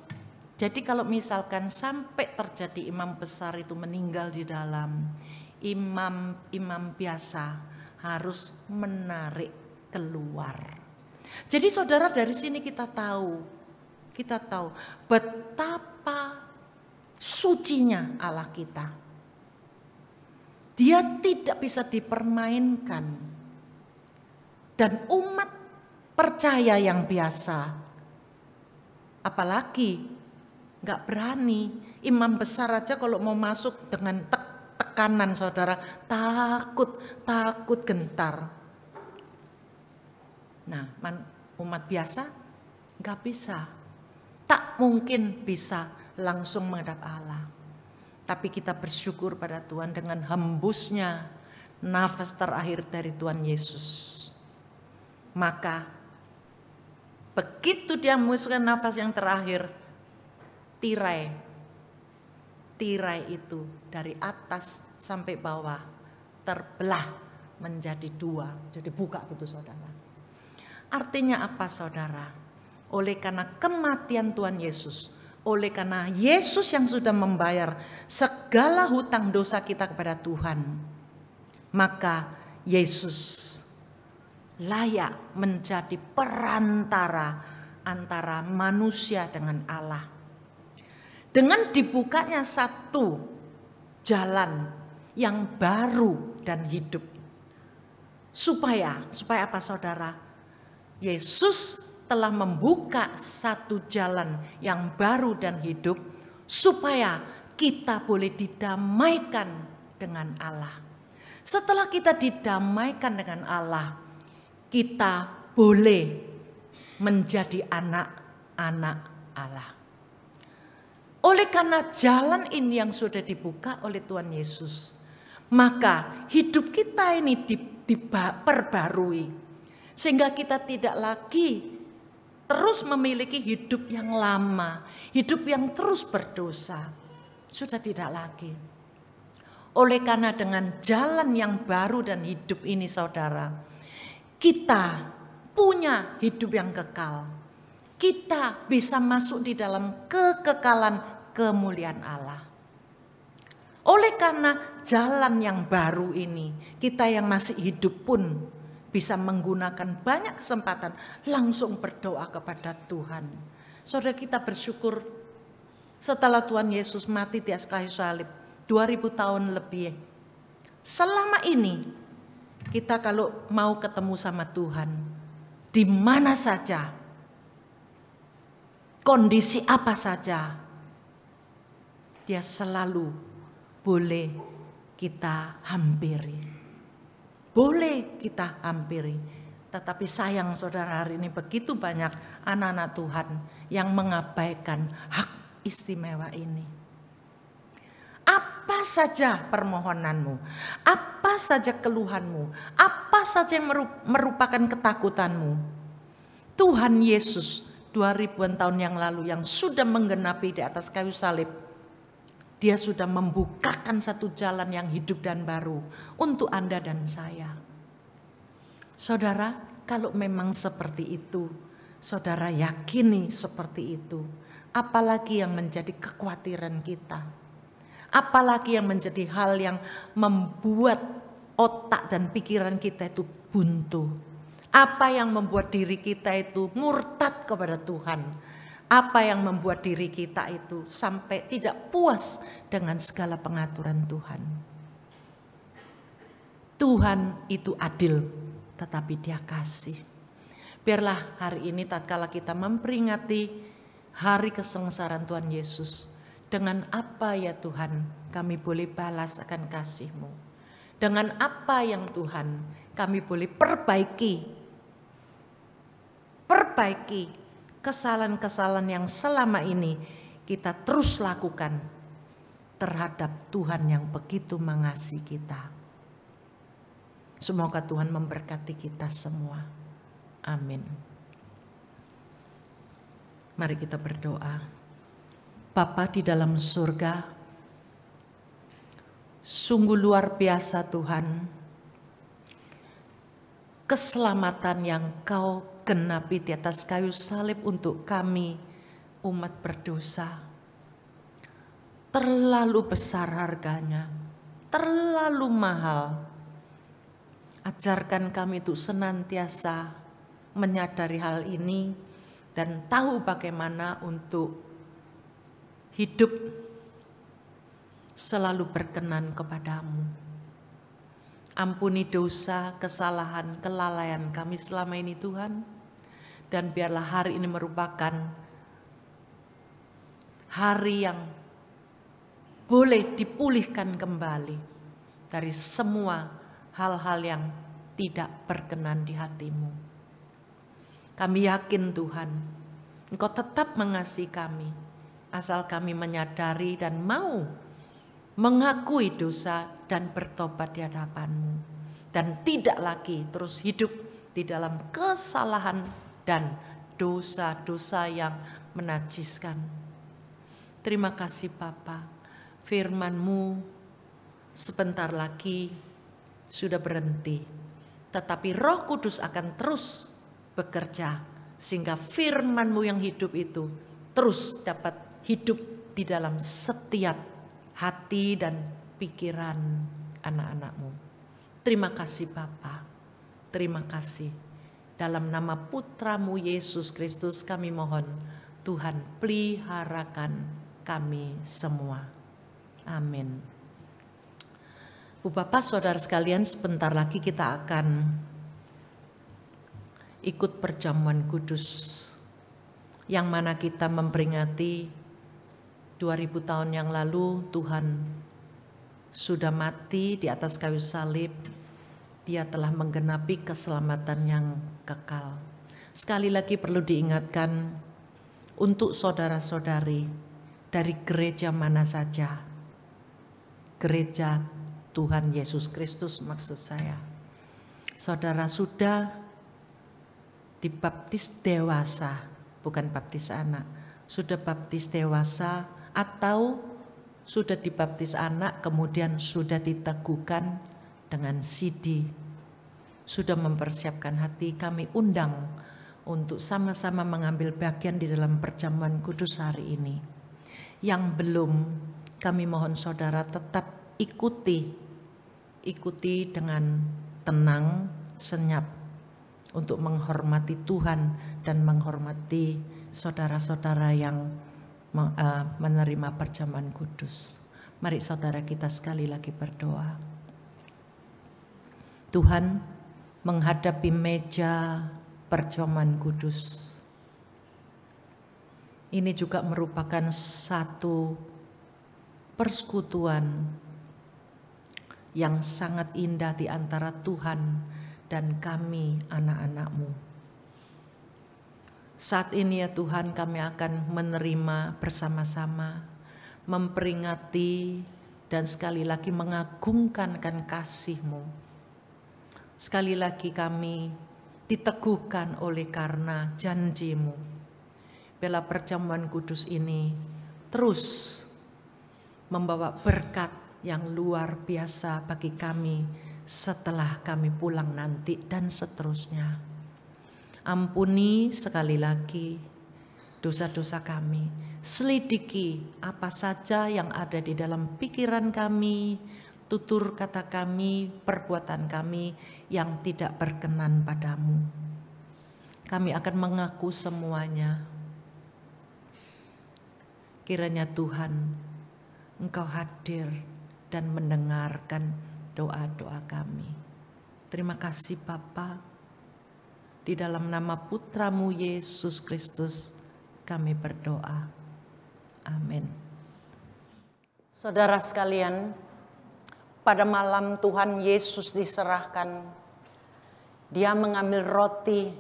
jadi kalau misalkan sampai terjadi imam besar itu meninggal di dalam, imam biasa harus menarik keluar. Jadi saudara dari sini kita tahu betapa sucinya Allah kita. Dia tidak bisa dipermainkan. Dan umat percaya yang biasa, apalagi nggak berani. Imam besar aja kalau mau masuk dengan tekanan saudara, takut gentar. Nah umat biasa nggak bisa, tak mungkin bisa langsung menghadap Allah. Tapi kita bersyukur pada Tuhan dengan hembusnya nafas terakhir dari Tuhan Yesus. Maka begitu dia menghembuskan nafas yang terakhir, tirai itu dari atas sampai bawah terbelah menjadi 2, jadi buka gitu saudara. Artinya apa saudara? Oleh karena kematian Tuhan Yesus, oleh karena Yesus yang sudah membayar segala hutang dosa kita kepada Tuhan, maka Yesus layak menjadi perantara antara manusia dengan Allah. Dengan dibukanya satu jalan yang baru dan hidup. Supaya apa saudara? Yesus telah membuka satu jalan yang baru dan hidup supaya kita boleh didamaikan dengan Allah. Setelah kita didamaikan dengan Allah, kita boleh menjadi anak-anak Allah. Oleh karena jalan ini yang sudah dibuka oleh Tuhan Yesus, maka hidup kita ini diperbarui. Sehingga kita tidak lagi terus memiliki hidup yang lama, hidup yang terus berdosa. Sudah tidak lagi. Oleh karena dengan jalan yang baru dan hidup ini saudara, kita punya hidup yang kekal. Kita bisa masuk di dalam kekekalan kemuliaan Allah. Oleh karena jalan yang baru ini, kita yang masih hidup pun bisa menggunakan banyak kesempatan langsung berdoa kepada Tuhan. Saudara, kita bersyukur setelah Tuhan Yesus mati di atas kayu salib 2000 tahun lebih. Selama ini kita kalau mau ketemu sama Tuhan, di mana saja, kondisi apa saja, Dia selalu boleh kita hampiri. Boleh kita hampiri. Tetapi sayang saudara, hari ini begitu banyak anak-anak Tuhan yang mengabaikan hak istimewa ini. Apa saja permohonanmu, apa saja keluhanmu, apa saja yang merupakan ketakutanmu, Tuhan Yesus 2000-an tahun yang lalu yang sudah menggenapi di atas kayu salib, Dia sudah membukakan satu jalan yang hidup dan baru untuk Anda dan saya. Saudara, kalau memang seperti itu, saudara yakini seperti itu, apalagi yang menjadi kekhawatiran kita? Apalagi yang menjadi hal yang membuat otak dan pikiran kita itu buntu? Apa yang membuat diri kita itu murtad kepada Tuhan? Apa yang membuat diri kita itu sampai tidak puas dengan segala pengaturan Tuhan? Tuhan itu adil, tetapi Dia kasih. Biarlah hari ini tatkala kita memperingati hari kesengsaraan Tuhan Yesus, dengan apa ya Tuhan kami boleh balas akan kasih-Mu? Dengan apa yang Tuhan kami boleh perbaiki kesalahan-kesalahan yang selama ini kita terus lakukan terhadap Tuhan yang begitu mengasihi kita. Semoga Tuhan memberkati kita semua. Amin. Mari kita berdoa. Bapa di dalam surga, sungguh luar biasa Tuhan, keselamatan yang Kau genapi di atas kayu salib untuk kami umat berdosa. Terlalu besar harganya, terlalu mahal. Ajarkan kami untuk senantiasa menyadari hal ini dan tahu bagaimana untuk hidup selalu berkenan kepadamu. Ampuni dosa, kesalahan, kelalaian kami selama ini Tuhan. Dan biarlah hari ini merupakan hari yang boleh dipulihkan kembali dari semua hal-hal yang tidak berkenan di hati-Mu. Kami yakin Tuhan, Engkau tetap mengasihi kami. Asal kami menyadari dan mau mengakui dosa dan bertobat di hadapan-Mu. Dan tidak lagi terus hidup di dalam kesalahan dan dosa-dosa yang menajiskan. Terima kasih Bapa, firman-Mu sebentar lagi sudah berhenti. Tetapi Roh Kudus akan terus bekerja sehingga firman-Mu yang hidup itu terus dapat hidup di dalam setiap hati dan pikiran anak-anak-Mu. Terima kasih Bapa, terima kasih. Dalam nama Putra-Mu Yesus Kristus kami mohon, Tuhan peliharakan kami semua. Amin. Bu Bapak, saudara sekalian, sebentar lagi kita akan ikut perjamuan kudus, yang mana kita memperingati 2000 tahun yang lalu Tuhan sudah mati di atas kayu salib. Dia telah menggenapi keselamatan yang kekal. Sekali lagi perlu diingatkan untuk saudara-saudari dari gereja mana saja. Gereja Tuhan Yesus Kristus maksud saya. Saudara sudah dibaptis dewasa, bukan baptis anak. Sudah baptis dewasa atau sudah dibaptis anak kemudian sudah diteguhkan dengan sidi. Sudah mempersiapkan hati, kami undang untuk sama-sama mengambil bagian di dalam perjamuan kudus hari ini. Yang belum, kami mohon saudara tetap ikuti dengan tenang, senyap untuk menghormati Tuhan dan menghormati saudara-saudara yang menerima perjamuan kudus. Mari saudara kita sekali lagi berdoa. Tuhan, menghadapi meja perjamuan kudus, ini juga merupakan satu persekutuan yang sangat indah di antara Tuhan dan kami anak-anak-Mu. Saat ini ya Tuhan, kami akan menerima bersama-sama, memperingati dan sekali lagi mengagungkan kasih-Mu. Sekali lagi kami diteguhkan oleh karena janji-Mu. Bila perjamuan kudus ini terus membawa berkat yang luar biasa bagi kami setelah kami pulang nanti dan seterusnya. Ampuni sekali lagi dosa-dosa kami. Selidiki apa saja yang ada di dalam pikiran kami, tutur kata kami, perbuatan kami yang tidak berkenan padamu. Kami akan mengaku semuanya. Kiranya Tuhan, Engkau hadir dan mendengarkan doa-doa kami. Terima kasih Bapa. Di dalam nama Putra-Mu Yesus Kristus kami berdoa. Amin. Saudara sekalian, pada malam Tuhan Yesus diserahkan, Dia mengambil roti,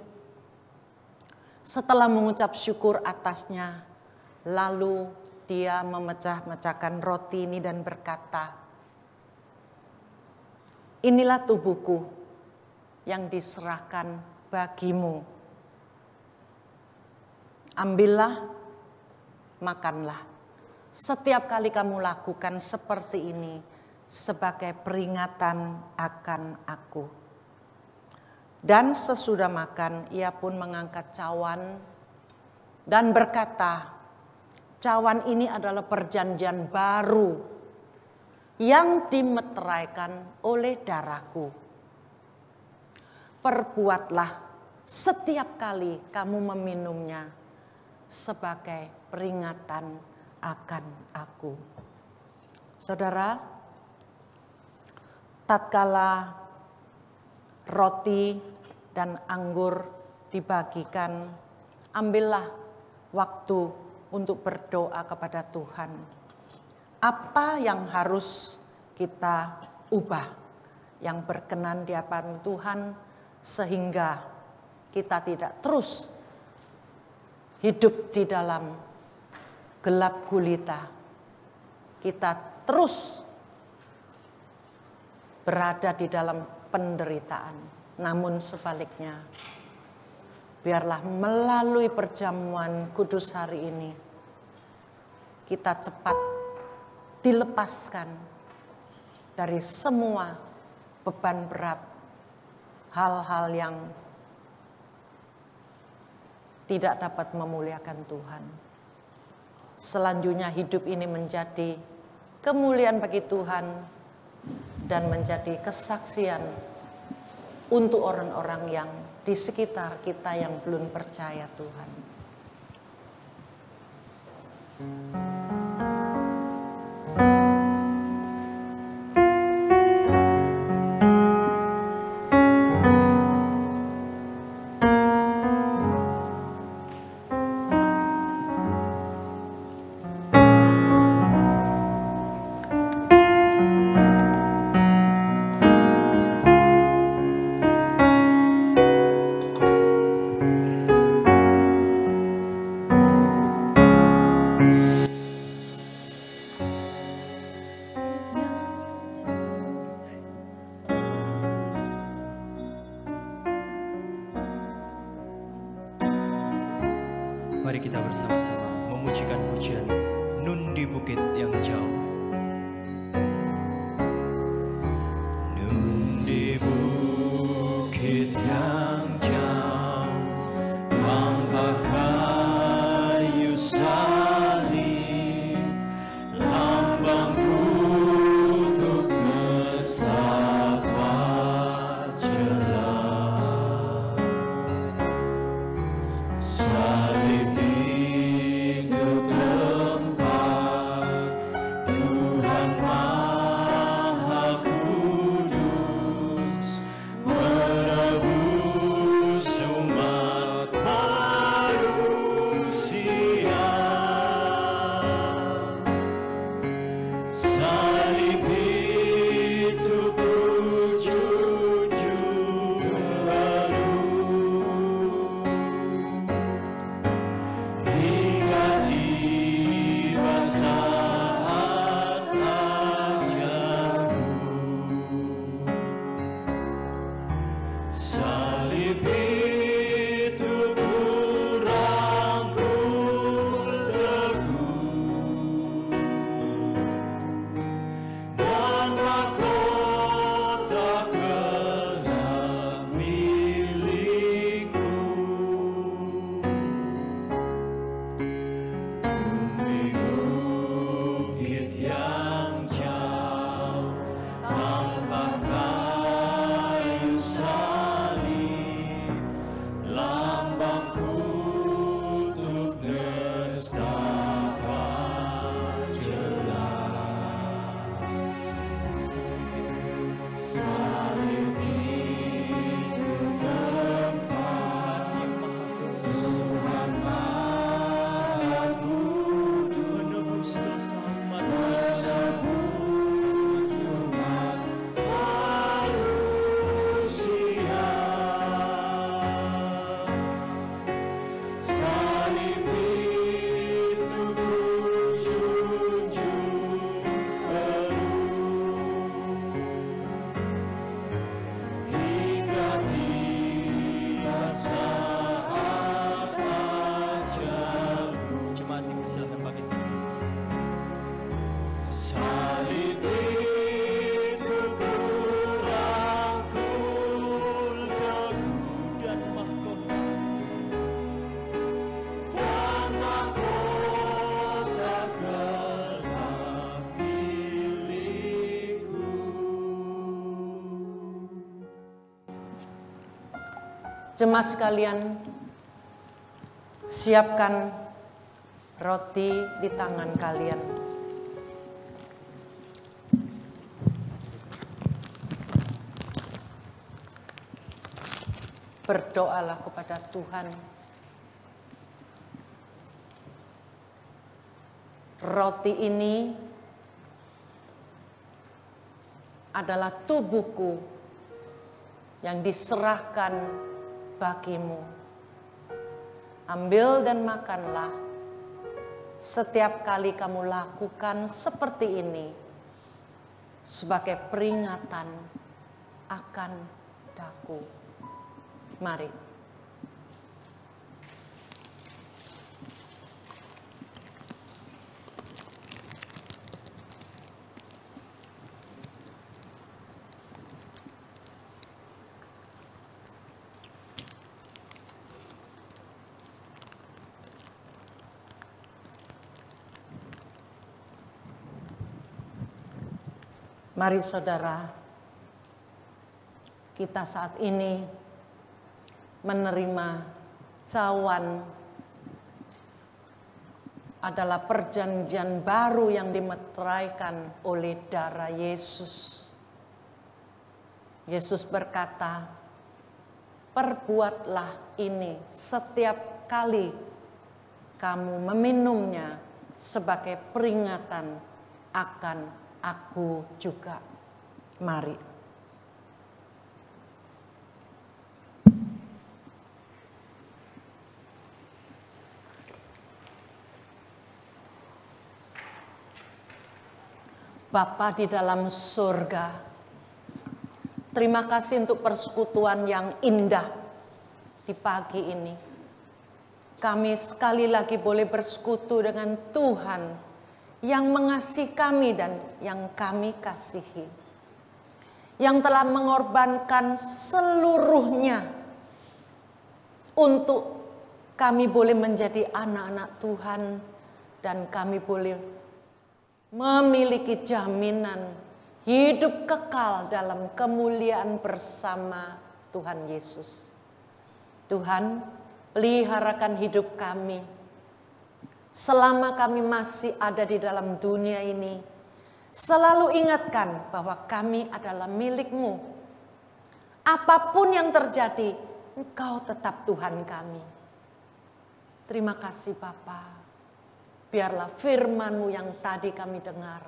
setelah mengucap syukur atasnya, lalu Dia memecah-mecahkan roti ini dan berkata, "Inilah tubuhku yang diserahkan bagimu. Ambillah, makanlah. Setiap kali kamu lakukan seperti ini sebagai peringatan akan aku." Dan sesudah makan, Ia pun mengangkat cawan dan berkata, "Cawan ini adalah perjanjian baru yang dimeteraikan oleh darahku. Perbuatlah setiap kali kamu meminumnya sebagai peringatan akan aku." Saudara, tatkala roti dan anggur dibagikan, ambillah waktu untuk berdoa kepada Tuhan. Apa yang harus kita ubah, yang berkenan di hadapan Tuhan, sehingga kita tidak terus hidup di dalam gelap gulita. Kita terus berada di dalam penderitaan. Namun sebaliknya, biarlah melalui perjamuan kudus hari ini, kita cepat dilepaskan dari semua beban berat, hal-hal yang tidak dapat memuliakan Tuhan. Selanjutnya hidup ini menjadi kemuliaan bagi Tuhan dan menjadi kesaksian untuk orang-orang yang di sekitar kita yang belum percaya Tuhan. Mari kita bersama-sama memujikan pujian Nun di Bukit yang Jauh. Nun di bukit yang jauh, tanpa kayu salib, lambangku Jemaat sekalian, siapkan roti di tangan kalian. Berdoalah kepada Tuhan. Roti ini adalah tubuhku yang diserahkan bagimu. Ambil dan makanlah. Setiap kali kamu lakukan seperti ini sebagai peringatan akan daku. Mari. Mari saudara, kita saat ini menerima cawan adalah perjanjian baru yang dimeteraikan oleh darah Yesus. Yesus berkata, perbuatlah ini setiap kali kamu meminumnya sebagai peringatan akan aku juga. Mari. Bapa di dalam surga, terima kasih untuk persekutuan yang indah di pagi ini. Kami sekali lagi boleh bersekutu dengan Tuhan yang mengasihi kami dan yang kami kasihi. Yang telah mengorbankan seluruhnya untuk kami boleh menjadi anak-anak Tuhan dan kami boleh memiliki jaminan hidup kekal dalam kemuliaan bersama Tuhan Yesus. Tuhan, peliharakan hidup kami selama kami masih ada di dalam dunia ini. Selalu ingatkan bahwa kami adalah milik-Mu. Apapun yang terjadi, Engkau tetap Tuhan kami. Terima kasih Bapa. Biarlah firman-Mu yang tadi kami dengar,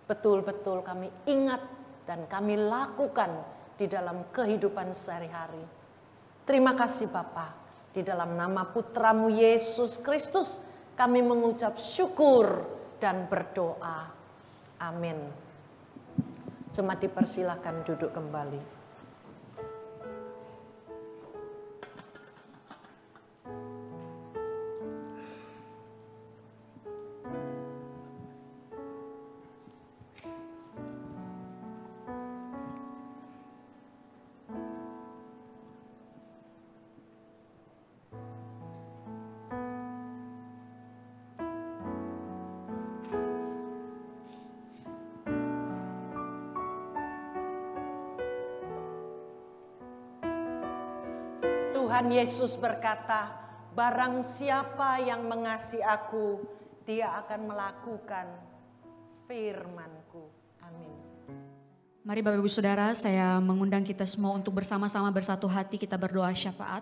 betul-betul kami ingat dan kami lakukan di dalam kehidupan sehari-hari. Terima kasih Bapa. Di dalam nama Putra-Mu Yesus Kristus, kami mengucap syukur dan berdoa. Amin. Jemaat dipersilakan duduk kembali. Tuhan Yesus berkata, barang siapa yang mengasihi aku, dia akan melakukan firman-Ku. Amin. Mari Bapak Ibu Saudara, saya mengundang kita semua untuk bersama-sama bersatu hati kita berdoa syafaat.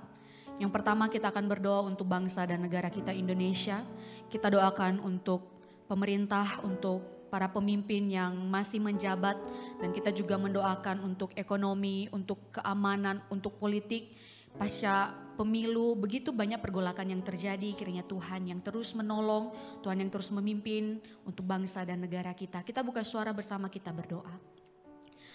Yang pertama kita akan berdoa untuk bangsa dan negara kita Indonesia. Kita doakan untuk pemerintah, untuk para pemimpin yang masih menjabat. Dan kita juga mendoakan untuk ekonomi, untuk keamanan, untuk politik. Pasca pemilu, begitu banyak pergolakan yang terjadi, kiranya Tuhan yang terus menolong, Tuhan yang terus memimpin untuk bangsa dan negara kita. Kita buka suara bersama, kita berdoa.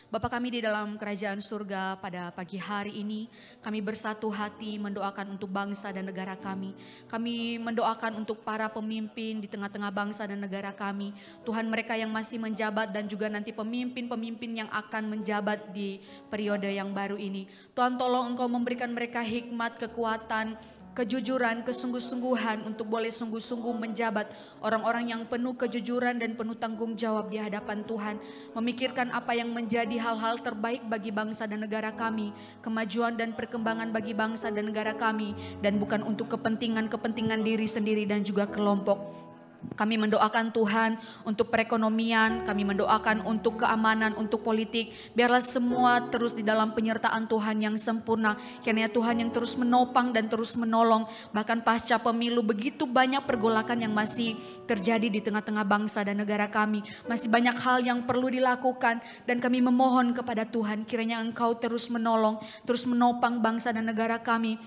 Bapa kami di dalam kerajaan surga, pada pagi hari ini kami bersatu hati mendoakan untuk bangsa dan negara kami. Kami mendoakan untuk para pemimpin di tengah-tengah bangsa dan negara kami. Tuhan, mereka yang masih menjabat dan juga nanti pemimpin-pemimpin yang akan menjabat di periode yang baru ini. Tuhan, tolong Engkau memberikan mereka hikmat, kekuatan, kejujuran, kesungguh-sungguhan untuk boleh sungguh-sungguh menjabat, orang-orang yang penuh kejujuran dan penuh tanggung jawab di hadapan Tuhan, memikirkan apa yang menjadi menjadi hal-hal terbaik bagi bangsa dan negara kami, kemajuan dan perkembangan bagi bangsa dan negara kami, dan bukan untuk kepentingan diri sendiri dan juga kelompok. Kami mendoakan Tuhan untuk perekonomian, kami mendoakan untuk keamanan, untuk politik. Biarlah semua terus di dalam penyertaan Tuhan yang sempurna. Kiranya Tuhan yang terus menopang dan terus menolong. Bahkan pasca pemilu begitu banyak pergolakan yang masih terjadi di tengah-tengah bangsa dan negara kami. Masih banyak hal yang perlu dilakukan dan kami memohon kepada Tuhan. Kiranya Engkau terus menolong, terus menopang bangsa dan negara kami.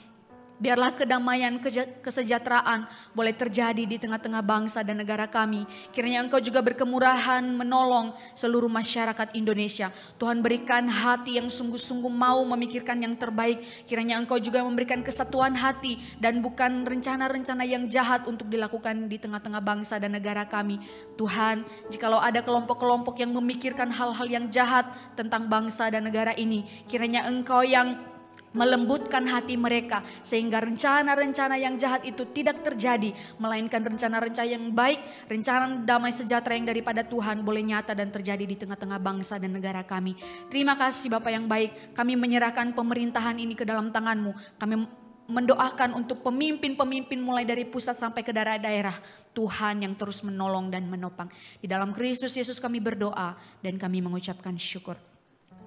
Biarlah kedamaian, kesejahteraan boleh terjadi di tengah-tengah bangsa dan negara kami. Kiranya Engkau juga berkemurahan menolong seluruh masyarakat Indonesia. Tuhan berikan hati yang sungguh-sungguh mau memikirkan yang terbaik. Kiranya Engkau juga memberikan kesatuan hati dan bukan rencana-rencana yang jahat untuk dilakukan di tengah-tengah bangsa dan negara kami. Tuhan, jikalau ada kelompok-kelompok yang memikirkan hal-hal yang jahat tentang bangsa dan negara ini, kiranya Engkau yang melembutkan hati mereka sehingga rencana-rencana yang jahat itu tidak terjadi, melainkan rencana-rencana yang baik, rencana damai sejahtera yang daripada Tuhan boleh nyata dan terjadi di tengah-tengah bangsa dan negara kami. Terima kasih Bapa yang baik, kami menyerahkan pemerintahan ini ke dalam tangan-Mu. Kami mendoakan untuk pemimpin-pemimpin mulai dari pusat sampai ke daerah-daerah. Tuhan yang terus menolong dan menopang. Di dalam Kristus Yesus kami berdoa dan kami mengucapkan syukur.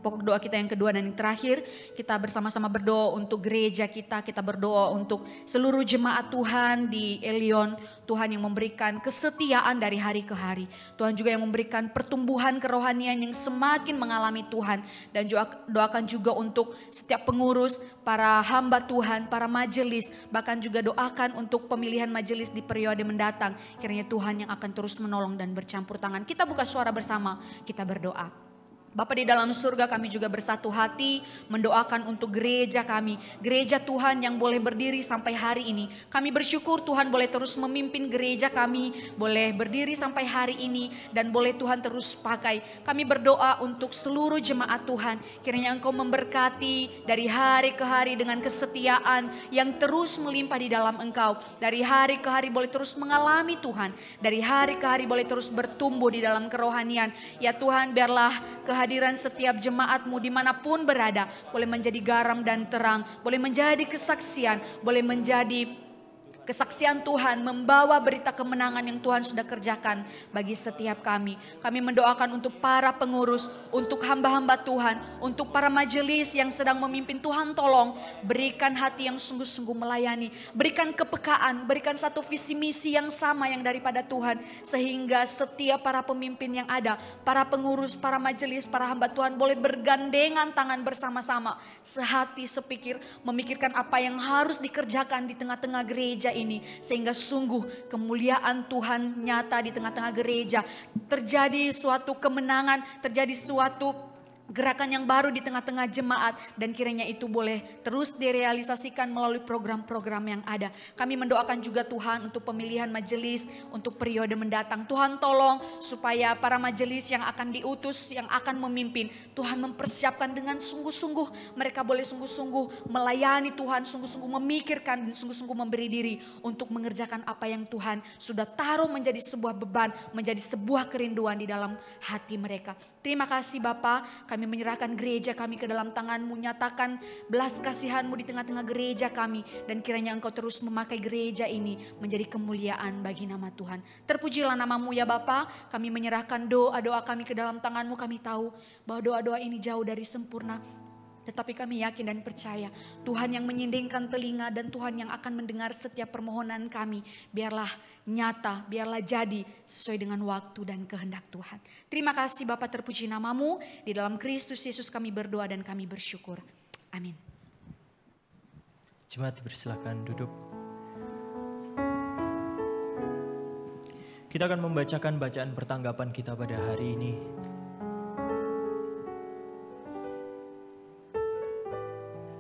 Pokok doa kita yang kedua dan yang terakhir, kita bersama-sama berdoa untuk gereja kita berdoa untuk seluruh jemaat Tuhan di Elion. Tuhan yang memberikan kesetiaan dari hari ke hari. Tuhan juga yang memberikan pertumbuhan kerohanian yang semakin mengalami Tuhan. Dan doakan juga untuk setiap pengurus, para hamba Tuhan, para majelis. Bahkan juga doakan untuk pemilihan majelis di periode mendatang. Kiranya Tuhan yang akan terus menolong dan bercampur tangan. Kita buka suara bersama, kita berdoa. Bapa di dalam surga, kami juga bersatu hati mendoakan untuk gereja kami. Gereja Tuhan yang boleh berdiri sampai hari ini. Kami bersyukur Tuhan boleh terus memimpin gereja kami. Boleh berdiri sampai hari ini dan boleh Tuhan terus pakai. Kami berdoa untuk seluruh jemaat Tuhan. Kiranya Engkau memberkati dari hari ke hari dengan kesetiaan yang terus melimpah di dalam Engkau. Dari hari ke hari boleh terus mengalami Tuhan. Dari hari ke hari boleh terus bertumbuh di dalam kerohanian. Ya Tuhan, biarlah kehadiran setiap jemaat-Mu dimanapun berada boleh menjadi garam dan terang, boleh menjadi kesaksian, boleh menjadi kesaksian Tuhan, membawa berita kemenangan yang Tuhan sudah kerjakan bagi setiap kami. Kami mendoakan untuk para pengurus, untuk hamba-hamba Tuhan, untuk para majelis yang sedang memimpin. Tuhan tolong berikan hati yang sungguh-sungguh melayani, berikan kepekaan, berikan satu visi misi yang sama yang daripada Tuhan, sehingga setiap para pemimpin yang ada, para pengurus, para majelis, para hamba Tuhan boleh bergandengan tangan bersama-sama, sehati sepikir, memikirkan apa yang harus dikerjakan di tengah-tengah gereja ini, sehingga sungguh kemuliaan Tuhan nyata di tengah-tengah gereja. Terjadi suatu kemenangan, terjadi suatu gerakan yang baru di tengah-tengah jemaat, dan kiranya itu boleh terus direalisasikan melalui program-program yang ada. Kami mendoakan juga Tuhan untuk pemilihan majelis untuk periode mendatang. Tuhan tolong supaya para majelis yang akan diutus, yang akan memimpin, Tuhan mempersiapkan dengan sungguh-sungguh. Mereka boleh sungguh-sungguh melayani Tuhan, sungguh-sungguh memikirkan dan sungguh-sungguh memberi diri untuk mengerjakan apa yang Tuhan sudah taruh menjadi sebuah beban, menjadi sebuah kerinduan di dalam hati mereka. Terima kasih Bapa, kami menyerahkan gereja kami ke dalam tangan-Mu. Nyatakan belas kasihan-Mu di tengah-tengah gereja kami. Dan kiranya Engkau terus memakai gereja ini menjadi kemuliaan bagi nama Tuhan. Terpujilah nama-Mu ya Bapa. Kami menyerahkan doa-doa kami ke dalam tangan-Mu. Kami tahu bahwa doa-doa ini jauh dari sempurna. Tetapi kami yakin dan percaya Tuhan yang menyindingkan telinga dan Tuhan yang akan mendengar setiap permohonan kami. Biarlah nyata, biarlah jadi sesuai dengan waktu dan kehendak Tuhan. Terima kasih Bapa, terpuji nama-Mu. Di dalam Kristus Yesus kami berdoa dan kami bersyukur. Amin. Jemaat bersilakan duduk. Kita akan membacakan bacaan pertanggapan kita pada hari ini.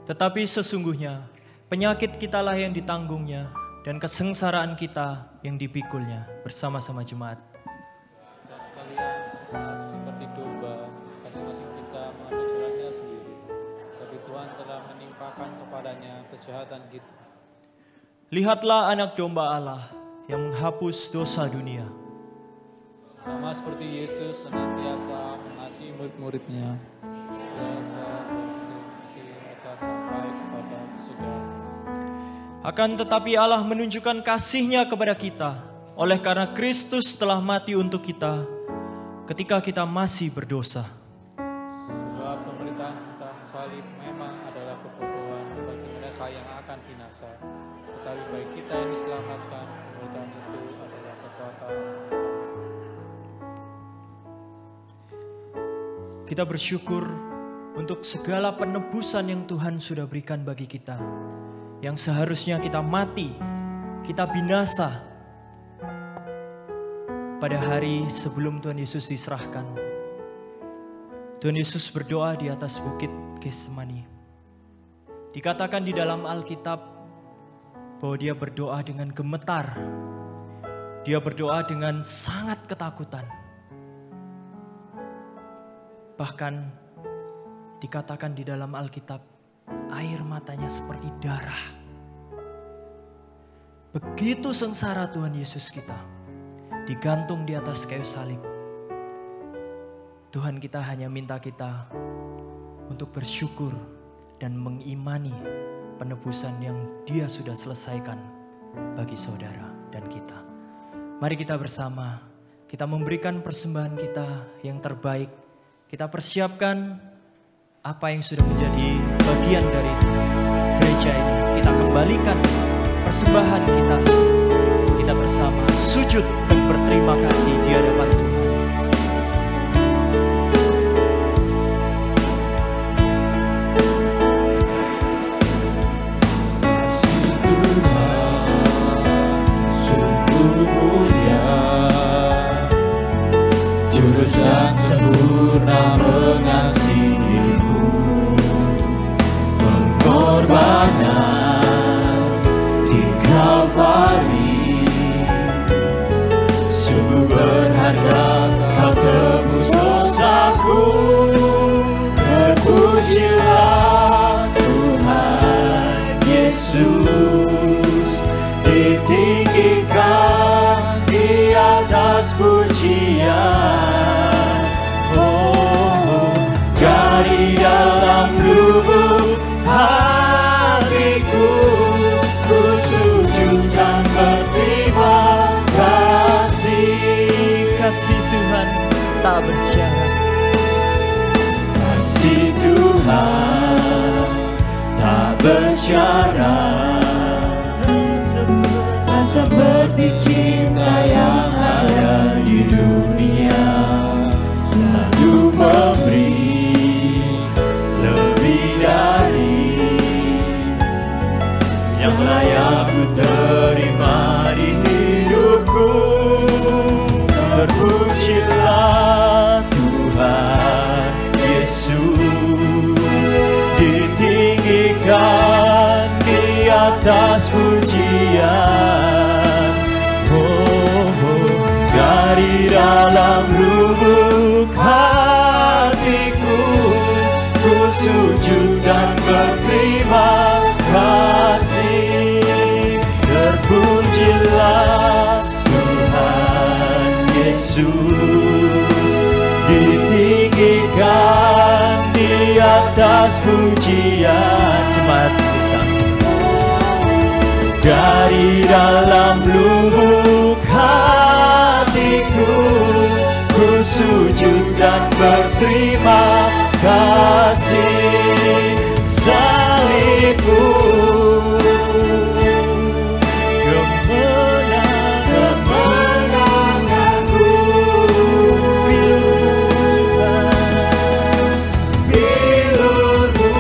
Tetapi sesungguhnya penyakit kitalah yang ditanggungnya dan kesengsaraan kita yang dipikulnya bersama-sama jemaat. Sekalian seperti domba, masing-masing kita mengambil jalannya sendiri. Tapi Tuhan telah menimpakan kepadanya kejahatan kita. Lihatlah anak domba Allah yang menghapus dosa dunia. Sama seperti Yesus senantiasa mengasihi murid-muridnya, kita sampai kepada kesudahan. Akan tetapi Allah menunjukkan kasih-Nya kepada kita oleh karena Kristus telah mati untuk kita ketika kita masih berdosa. Sebab pemberitaan tentang salib memang adalah kebodohan bagi mereka yang akan binasa. Tetapi bagi kita yang diselamatkan, pemberitaan itu adalah kekuatan. Kita bersyukur untuk segala penebusan yang Tuhan sudah berikan bagi kita. Yang seharusnya kita mati, kita binasa pada hari sebelum Tuhan Yesus diserahkan. Tuhan Yesus berdoa di atas bukit Getsemani. Dikatakan di dalam Alkitab bahwa dia berdoa dengan gemetar. Dia berdoa dengan sangat ketakutan. Bahkan dikatakan di dalam Alkitab, air matanya seperti darah. Begitu sengsara Tuhan Yesus kita, digantung di atas kayu salib. Tuhan kita hanya minta kita untuk bersyukur dan mengimani penebusan yang Dia sudah selesaikan bagi saudara dan kita. Mari kita bersama, kita memberikan persembahan kita yang terbaik. Kita persiapkan apa yang sudah menjadi bagian dari gereja ini. Kita kembalikan persembahan kita. Kita bersama sujud dan berterima kasih di hadapan Tuhan. Yang sempurna mengasihimu, pengorbanan di Kalvari, sungguh berharga kau tebus dosaku. Terpujilah Tuhan Yesus, ditinggikan di atas pujian. Dari dalam lubuk hatiku, ku sujud dan berterima kasih. Kasih Tuhan tak bersyarat. Kasih Tuhan tak bersyarat, tak seperti cinta yang ada di dunia. Selalu memberi yang layak ku terima di hidupku. Terpujilah Tuhan Yesus, ditinggikan di atas pujian. Dari dalam lubuk hatiku, ku sujud dan berterima kasih. Terpujilah Tuhan Yesus, ditinggikan di atas pujian. Jemaat dari dalam lubuk hatiku, ku sujud dan berterima kasih. Salibku, kemenanganku, bilurmu,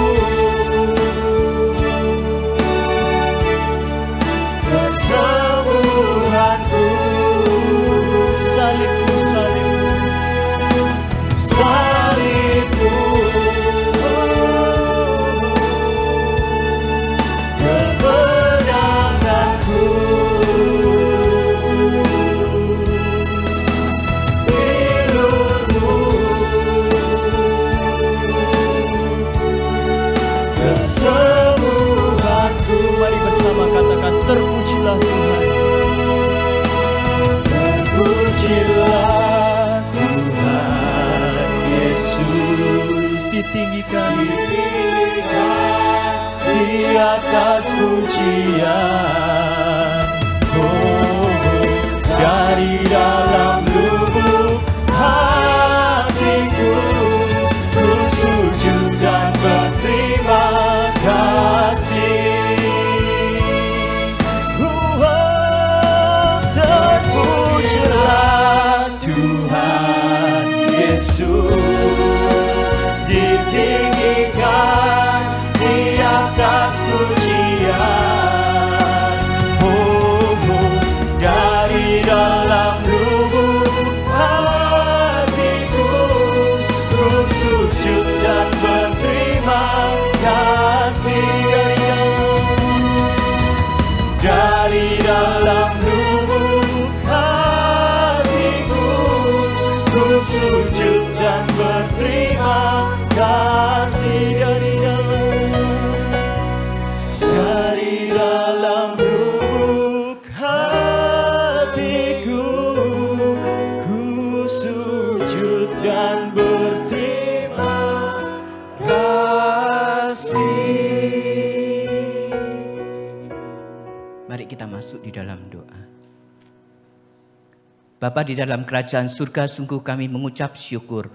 kesembuhan pujian. Oh, dari dalam lubuk hatiku ku sujud dan berterima kasih. Terpujilah Tuhan Yesus, ditinggikan di atas pujian. Oh, dari dalam lubuk hatiku ku sujud dan berterima kasih. Dari dalam lubuk hatiku ku sujud dan berterima kasih. Dari dalam lubuk hatiku ku sujud dan berterima kasih. Mari kita masuk di dalam doa. Bapa di dalam kerajaan surga, sungguh kami mengucap syukur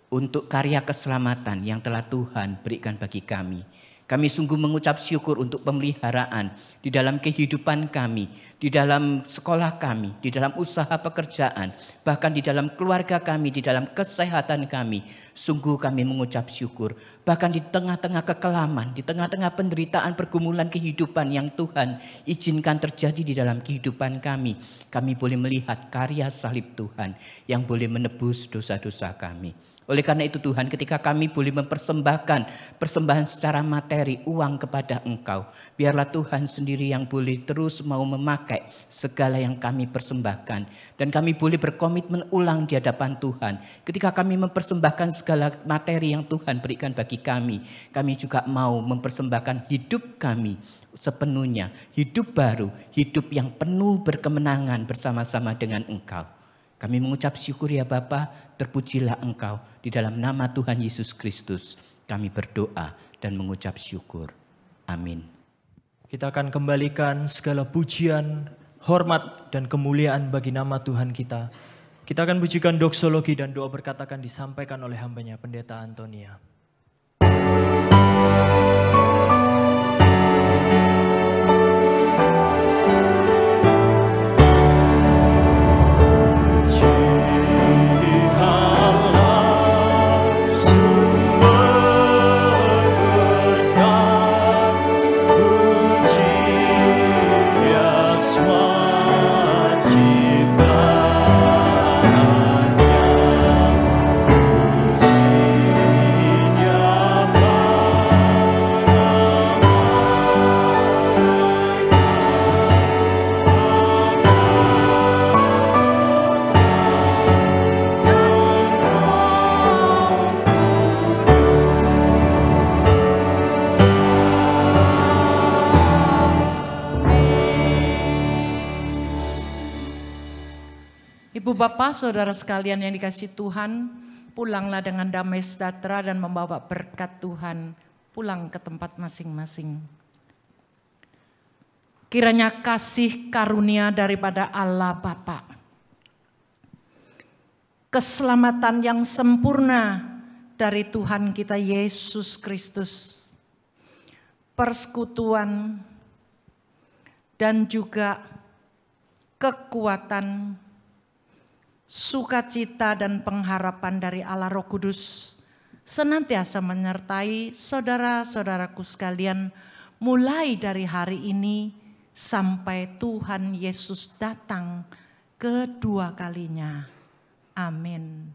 untuk karya keselamatan yang telah Tuhan berikan bagi kami. Kami sungguh mengucap syukur untuk pemeliharaan di dalam kehidupan kami, di dalam sekolah kami, di dalam usaha pekerjaan, bahkan di dalam keluarga kami, di dalam kesehatan kami. Sungguh kami mengucap syukur. Bahkan di tengah-tengah kekelaman, di tengah-tengah penderitaan pergumulan kehidupan yang Tuhan izinkan terjadi di dalam kehidupan kami. Kami boleh melihat karya salib Tuhan yang boleh menebus dosa-dosa kami. Oleh karena itu Tuhan, ketika kami boleh mempersembahkan persembahan secara materi, uang kepada Engkau, biarlah Tuhan sendiri yang boleh terus mau memakai segala yang kami persembahkan. Dan kami boleh berkomitmen ulang di hadapan Tuhan. Ketika kami mempersembahkan segala materi yang Tuhan berikan bagi kami juga mau mempersembahkan hidup kami sepenuhnya. Hidup baru, hidup yang penuh berkemenangan bersama-sama dengan Engkau. Kami mengucap syukur ya Bapa, terpujilah Engkau. Di dalam nama Tuhan Yesus Kristus kami berdoa dan mengucap syukur. Amin. Kita akan kembalikan segala pujian, hormat dan kemuliaan bagi nama Tuhan kita. Kita akan pujikan doksologi dan doa berkat akan disampaikan oleh hambanya Pendeta Antonia. Ibu bapak saudara sekalian yang dikasihi Tuhan, pulanglah dengan damai sejahtera dan membawa berkat Tuhan pulang ke tempat masing-masing. Kiranya kasih karunia daripada Allah Bapa, keselamatan yang sempurna dari Tuhan kita Yesus Kristus, persekutuan dan juga kekuatan, sukacita dan pengharapan dari Allah Roh Kudus senantiasa menyertai saudara-saudaraku sekalian mulai dari hari ini sampai Tuhan Yesus datang kedua kalinya. Amin.